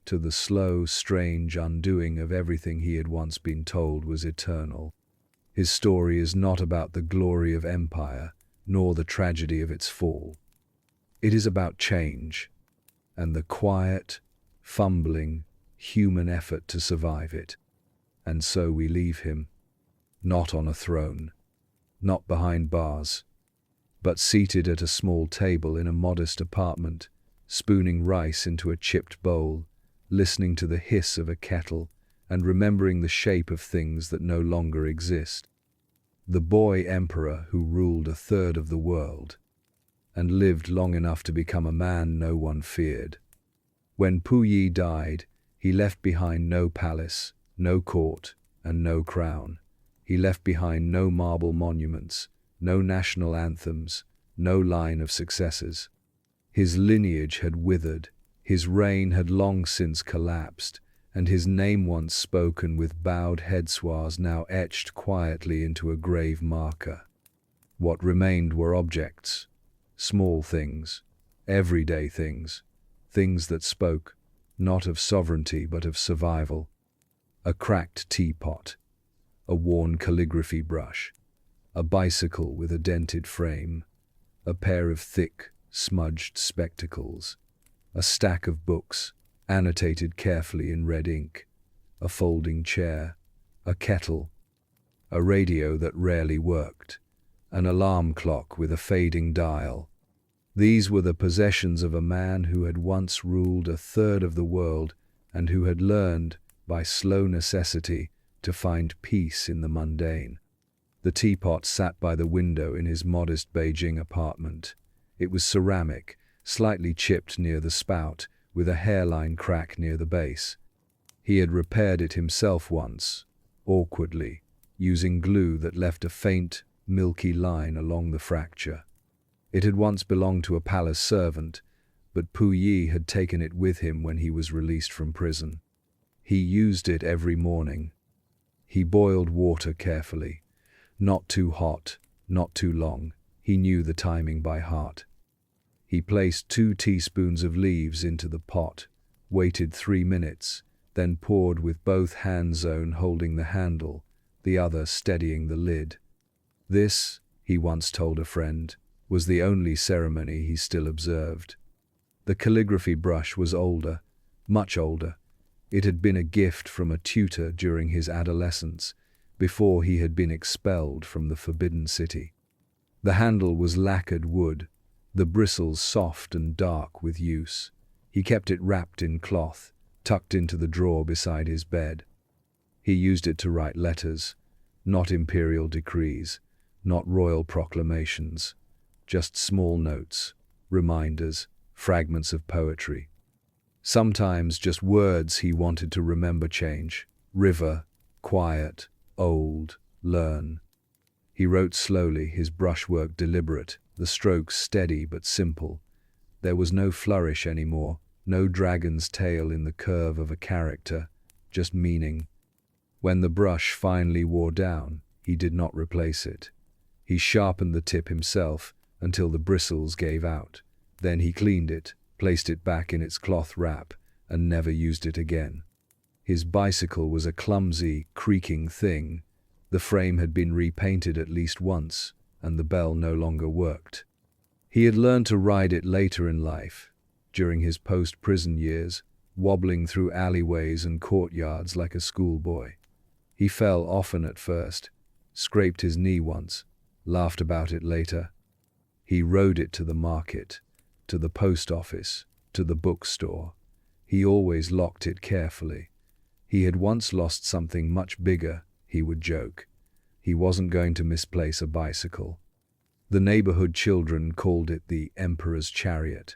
to the slow, strange undoing of everything he had once been told was eternal. His story is not about the glory of empire, nor the tragedy of its fall. It is about change, and the quiet, fumbling, human effort to survive it. And so we leave him, not on a throne, not behind bars, but seated at a small table in a modest apartment, spooning rice into a chipped bowl, listening to the hiss of a kettle, and remembering the shape of things that no longer exist. The boy emperor who ruled a third of the world, and lived long enough to become a man no one feared. When Pu Yi died, he left behind no palace, no court, and no crown. He left behind no marble monuments, no national anthems, no line of successors. His lineage had withered, his reign had long since collapsed, and his name once spoken with bowed heads was now etched quietly into a grave marker. What remained were objects, small things, everyday things, things that spoke, not of sovereignty but of survival. A cracked teapot, a worn calligraphy brush, a bicycle with a dented frame, a pair of thick, smudged spectacles, a stack of books, annotated carefully in red ink, a folding chair, a kettle, a radio that rarely worked, an alarm clock with a fading dial. These were the possessions of a man who had once ruled a third of the world and who had learned, by slow necessity, to find peace in the mundane. The teapot sat by the window in his modest Beijing apartment. It was ceramic, slightly chipped near the spout, with a hairline crack near the base. He had repaired it himself once, awkwardly, using glue that left a faint, milky line along the fracture. It had once belonged to a palace servant, but Pu Yi had taken it with him when he was released from prison. He used it every morning. He boiled water carefully. Not too hot, not too long. He knew the timing by heart. He placed 2 teaspoons of leaves into the pot, waited 3 minutes, then poured with both hands, one holding the handle, the other steadying the lid. This, he once told a friend, was the only ceremony he still observed. The calligraphy brush was older, much older. It had been a gift from a tutor during his adolescence, before he had been expelled from the Forbidden City. The handle was lacquered wood, the bristles soft and dark with use. He kept it wrapped in cloth, tucked into the drawer beside his bed. He used it to write letters, not imperial decrees, not royal proclamations, just small notes, reminders, fragments of poetry. Sometimes just words he wanted to remember change. River, quiet, old, learn. He wrote slowly, his brushwork deliberate, the strokes steady but simple. There was no flourish anymore, no dragon's tail in the curve of a character, just meaning. When the brush finally wore down, he did not replace it. He sharpened the tip himself until the bristles gave out. Then he cleaned it, placed it back in its cloth wrap, and never used it again. His bicycle was a clumsy, creaking thing. The frame had been repainted at least once, and the bell no longer worked. He had learned to ride it later in life, during his post-prison years, wobbling through alleyways and courtyards like a schoolboy. He fell often at first, scraped his knee once, laughed about it later. He rode it to the market, to the post office, to the bookstore. He always locked it carefully. He had once lost something much bigger, he would joke. He wasn't going to misplace a bicycle. The neighborhood children called it the Emperor's Chariot.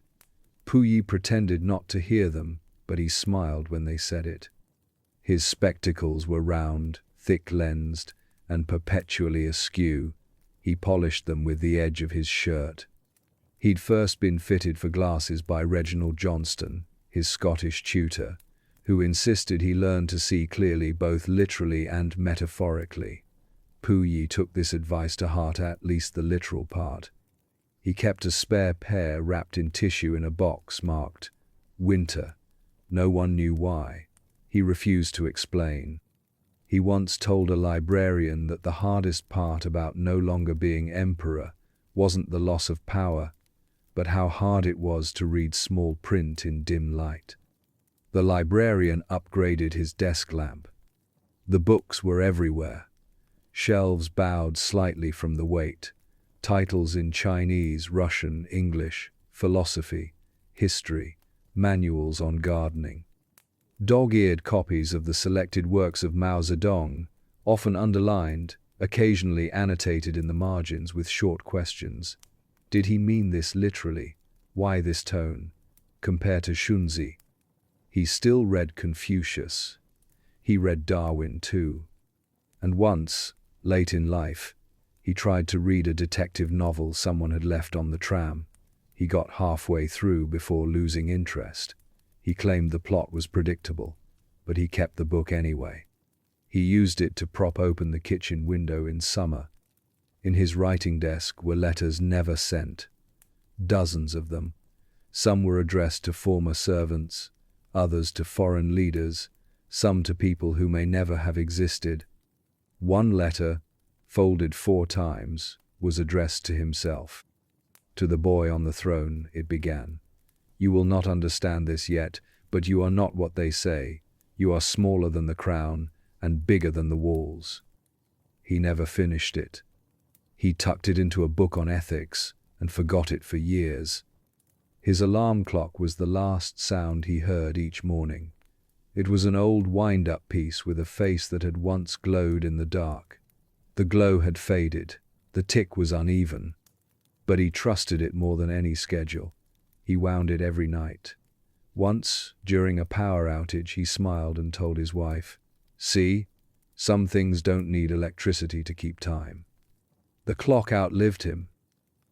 Puyi pretended not to hear them, but he smiled when they said it. His spectacles were round, thick-lensed, and perpetually askew. He polished them with the edge of his shirt. He'd first been fitted for glasses by Reginald Johnston, his Scottish tutor, who insisted he learn to see clearly both literally and metaphorically. Puyi took this advice to heart, at least the literal part. He kept a spare pair wrapped in tissue in a box marked winter. No one knew why. He refused to explain. He once told a librarian that the hardest part about no longer being emperor wasn't the loss of power, but how hard it was to read small print in dim light. The librarian upgraded his desk lamp. The books were everywhere. Shelves bowed slightly from the weight. Titles in Chinese, Russian, English, philosophy, history, manuals on gardening. Dog-eared copies of the selected works of Mao Zedong, often underlined, occasionally annotated in the margins with short questions. Did he mean this literally? Why this tone? Compare to Xunzi. He still read Confucius. He read Darwin too. And once, late in life, he tried to read a detective novel someone had left on the tram. He got halfway through before losing interest. He claimed the plot was predictable, but he kept the book anyway. He used it to prop open the kitchen window in summer. In his writing desk were letters never sent. Dozens of them. Some were addressed to former servants, others to foreign leaders, some to people who may never have existed. One letter, folded 4 times, was addressed to himself. To the boy on the throne, it began. You will not understand this yet, but you are not what they say. You are smaller than the crown and bigger than the walls. He never finished it. He tucked it into a book on ethics and forgot it for years. His alarm clock was the last sound he heard each morning. It was an old wind-up piece with a face that had once glowed in the dark. The glow had faded. The tick was uneven. But he trusted it more than any schedule. He wound it every night. Once, during a power outage, he smiled and told his wife, "See, some things don't need electricity to keep time." The clock outlived him.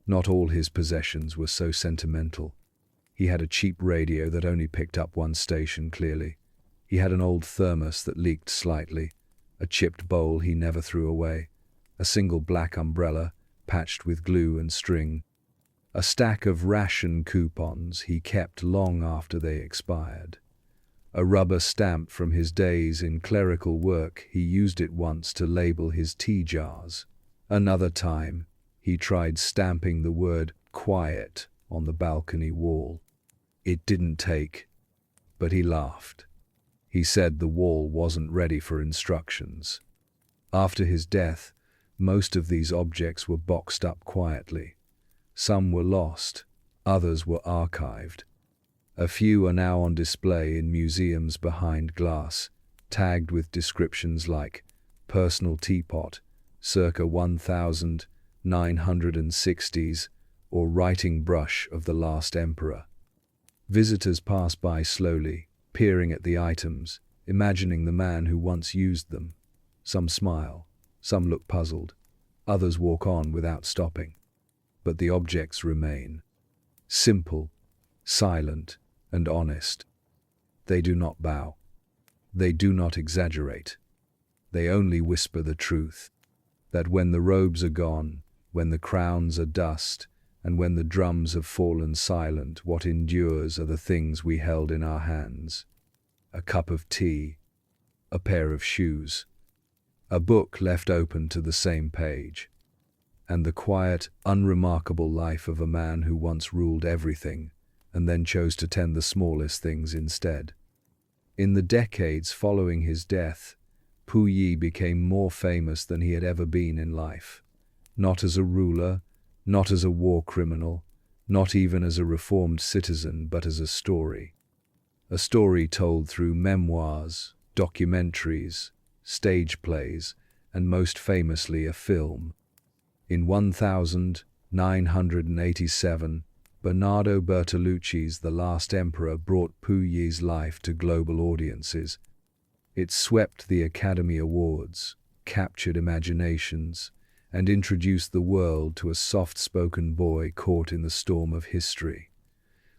Not all his possessions were so sentimental. He had a cheap radio that only picked up one station clearly. He had an old thermos that leaked slightly, a chipped bowl he never threw away, a single black umbrella patched with glue and string, a stack of ration coupons he kept long after they expired, a rubber stamp from his days in clerical work. He used it once to label his tea jars. Another time, he tried stamping the word "quiet" on the balcony wall. It didn't take, but he laughed. He said the wall wasn't ready for instructions. After his death, most of these objects were boxed up quietly. Some were lost, others were archived. A few are now on display in museums behind glass, tagged with descriptions like personal teapot, circa 1960s, or writing brush of the last emperor. Visitors pass by slowly, peering at the items, imagining the man who once used them. Some smile, some look puzzled, others walk on without stopping. But the objects remain. Simple, silent, and honest. They do not bow. They do not exaggerate. They only whisper the truth, that when the robes are gone, when the crowns are dust, and when the drums have fallen silent, what endures are the things we held in our hands. A cup of tea, a pair of shoes, a book left open to the same page, and the quiet, unremarkable life of a man who once ruled everything and then chose to tend the smallest things instead. In the decades following his death, Puyi became more famous than he had ever been in life. Not as a ruler, not as a war criminal, not even as a reformed citizen, but as a story. A story told through memoirs, documentaries, stage plays, and most famously a film. In 1000, 987, Bernardo Bertolucci's The Last Emperor brought Puyi's life to global audiences. It swept the Academy Awards, captured imaginations, and introduced the world to a soft-spoken boy caught in the storm of history.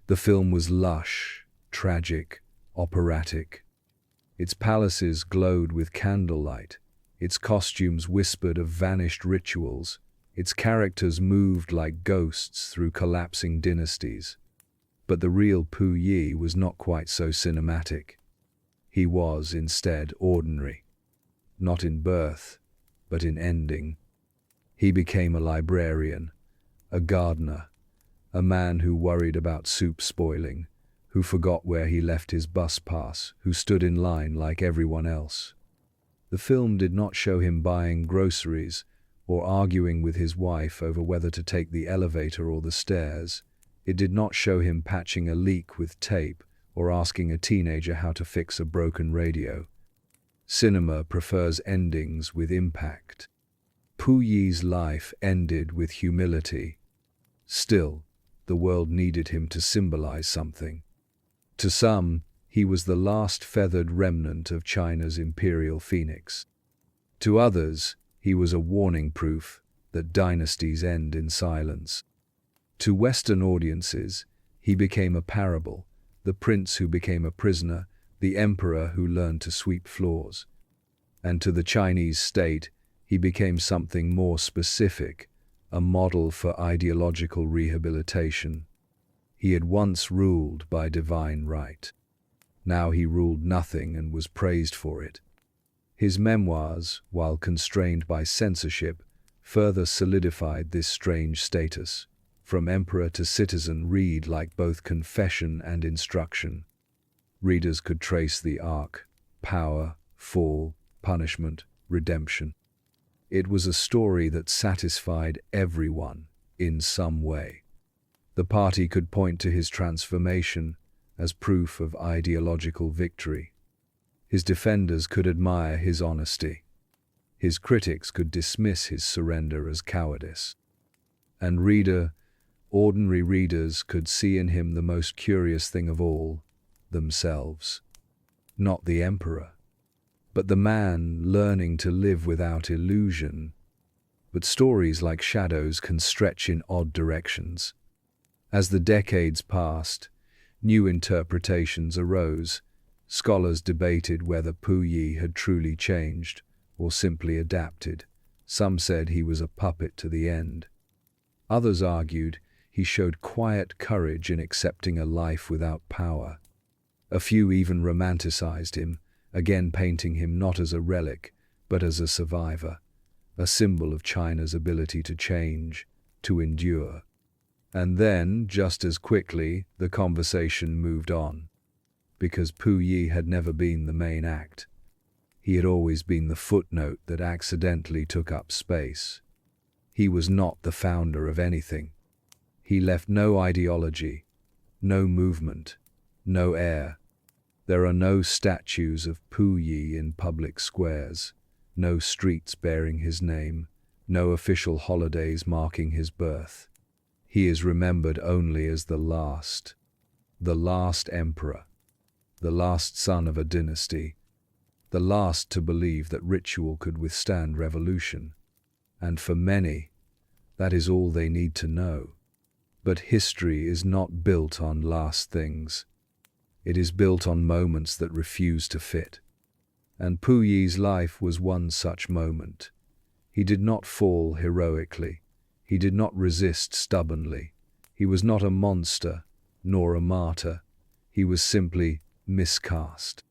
The film was lush, tragic, operatic. Its palaces glowed with candlelight, its costumes whispered of vanished rituals, its characters moved like ghosts through collapsing dynasties. But the real Puyi was not quite so cinematic. He was, instead, ordinary. Not in birth, but in ending. He became a librarian, a gardener, a man who worried about soup spoiling, who forgot where he left his bus pass, who stood in line like everyone else. The film did not show him buying groceries or arguing with his wife over whether to take the elevator or the stairs. It did not show him patching a leak with tape or asking a teenager how to fix a broken radio. Cinema prefers endings with impact. Puyi's life ended with humility. Still, the world needed him to symbolize something. To some, he was the last feathered remnant of China's imperial phoenix. To others, he was a warning proof that dynasties end in silence. To Western audiences, he became a parable, the prince who became a prisoner, the emperor who learned to sweep floors. And to the Chinese state, he became something more specific, a model for ideological rehabilitation. He had once ruled by divine right. Now he ruled nothing and was praised for it. His memoirs, while constrained by censorship, further solidified this strange status. From emperor to citizen read like both confession and instruction. Readers could trace the arc: power, fall, punishment, redemption. It was a story that satisfied everyone in some way. The party could point to his transformation as proof of ideological victory. His defenders could admire his honesty. His critics could dismiss his surrender as cowardice. And ordinary readers could see in him the most curious thing of all, themselves. Not the emperor, but the man learning to live without illusion. But stories like shadows can stretch in odd directions. As the decades passed, new interpretations arose. Scholars debated whether Puyi had truly changed or simply adapted. Some said he was a puppet to the end. Others argued he showed quiet courage in accepting a life without power. A few even romanticized him, again painting him not as a relic, but as a survivor, a symbol of China's ability to change, to endure. And then, just as quickly, the conversation moved on. Because Puyi had never been the main act. He had always been the footnote that accidentally took up space. He was not the founder of anything. He left no ideology, no movement, no heir. There are no statues of Puyi in public squares, no streets bearing his name, no official holidays marking his birth. He is remembered only as the last emperor, the last son of a dynasty, the last to believe that ritual could withstand revolution. And for many, that is all they need to know. But history is not built on last things. It is built on moments that refuse to fit. And Puyi's life was one such moment. He did not fall heroically. He did not resist stubbornly. He was not a monster, nor a martyr. He was simply miscast.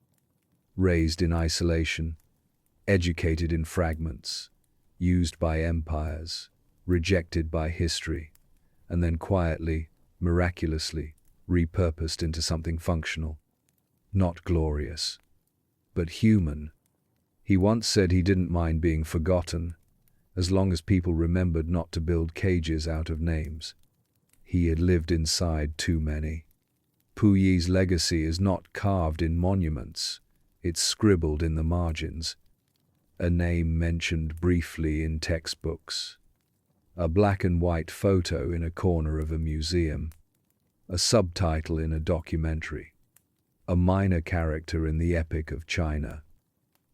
Raised in isolation, educated in fragments, used by empires, rejected by history, and then quietly, miraculously, repurposed into something functional. Not glorious, but human. He once said he didn't mind being forgotten, as long as people remembered not to build cages out of names. He had lived inside too many. Puyi's legacy is not carved in monuments, it's scribbled in the margins. A name mentioned briefly in textbooks. A black and white photo in a corner of a museum. A subtitle in a documentary. A minor character in the Epic of China.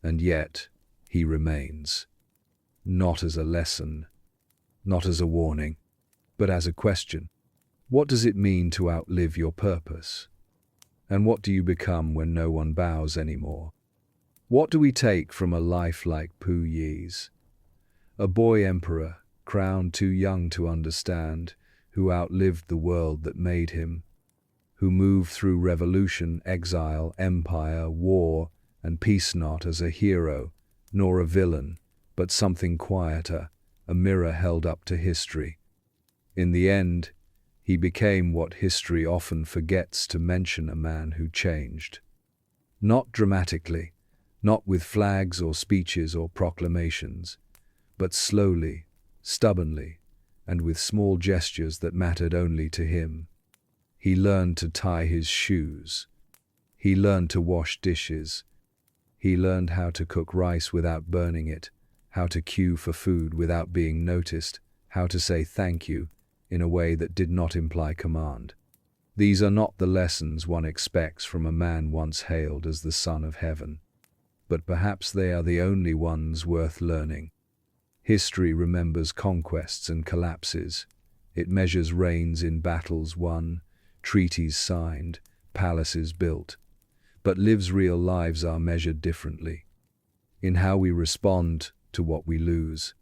And yet, he remains. Not as a lesson, not as a warning, but as a question. What does it mean to outlive your purpose? And what do you become when no one bows anymore? What do we take from a life like Pu Yi's? A boy emperor, crowned too young to understand, who outlived the world that made him, who moved through revolution, exile, empire, war, and peace not as a hero, nor a villain, but something quieter, a mirror held up to history. In the end, he became what history often forgets to mention, a man who changed. Not dramatically, not with flags or speeches or proclamations, but slowly, stubbornly, and with small gestures that mattered only to him. He learned to tie his shoes. He learned to wash dishes. He learned how to cook rice without burning it, how to queue for food without being noticed, how to say thank you in a way that did not imply command. These are not the lessons one expects from a man once hailed as the Son of Heaven, but perhaps they are the only ones worth learning. History remembers conquests and collapses. It measures reigns in battles won, treaties signed, palaces built. But lives' real lives are measured differently. In how we respond to what we lose.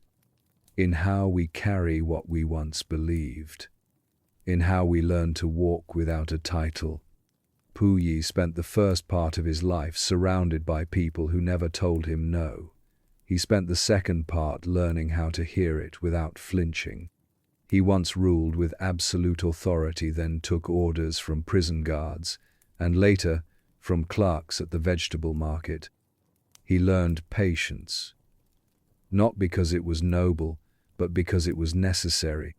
In how we carry what we once believed. In how we learn to walk without a title. Pu Yi spent the first part of his life surrounded by people who never told him no. He spent the second part learning how to hear it without flinching. He once ruled with absolute authority, then took orders from prison guards, and later from clerks at the vegetable market. He learned patience, not because it was noble, but because it was necessary.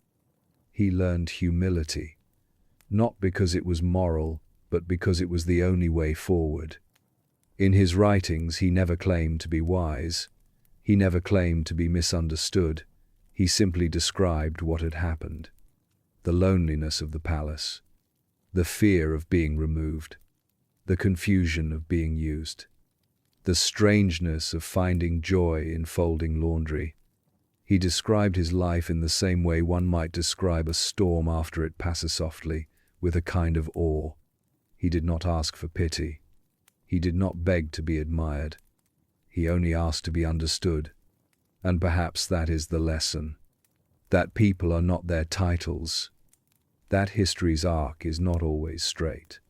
He learned humility, not because it was moral, but because it was the only way forward. In his writings, he never claimed to be wise. He never claimed to be misunderstood. He simply described what had happened. The loneliness of the palace, the fear of being removed, the confusion of being used, the strangeness of finding joy in folding laundry. He described his life in the same way one might describe a storm after it passes softly, with a kind of awe. He did not ask for pity. He did not beg to be admired. He only asked to be understood. And perhaps that is the lesson. That people are not their titles. That history's arc is not always straight.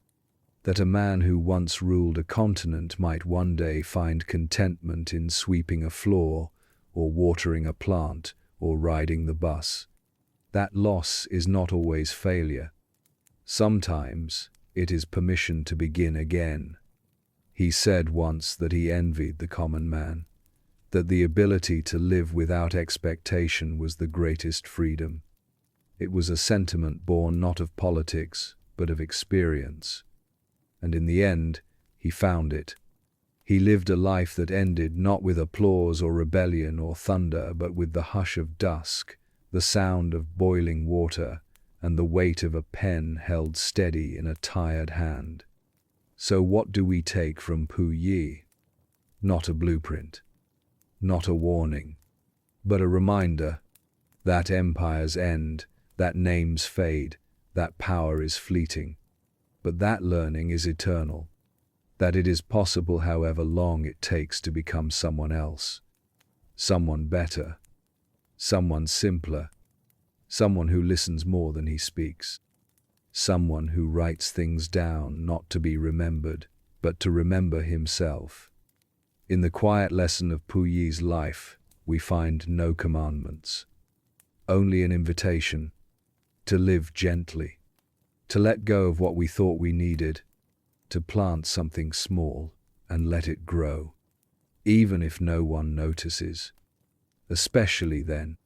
That a man who once ruled a continent might one day find contentment in sweeping a floor, or watering a plant, or riding the bus. That loss is not always failure. Sometimes it is permission to begin again. He said once that he envied the common man, that the ability to live without expectation was the greatest freedom. It was a sentiment born not of politics, but of experience. And in the end, he found it. He lived a life that ended not with applause or rebellion or thunder, but with the hush of dusk, the sound of boiling water, and the weight of a pen held steady in a tired hand. So what do we take from Pu Yi? Not a blueprint, not a warning, but a reminder that empires end, that names fade, that power is fleeting, but that learning is eternal, that it is possible however long it takes to become someone else, someone better, someone simpler, someone who listens more than he speaks. Someone who writes things down not to be remembered, but to remember himself. In the quiet lesson of Pu Yi's life, we find no commandments, only an invitation to live gently, to let go of what we thought we needed, to plant something small and let it grow, even if no one notices, especially then.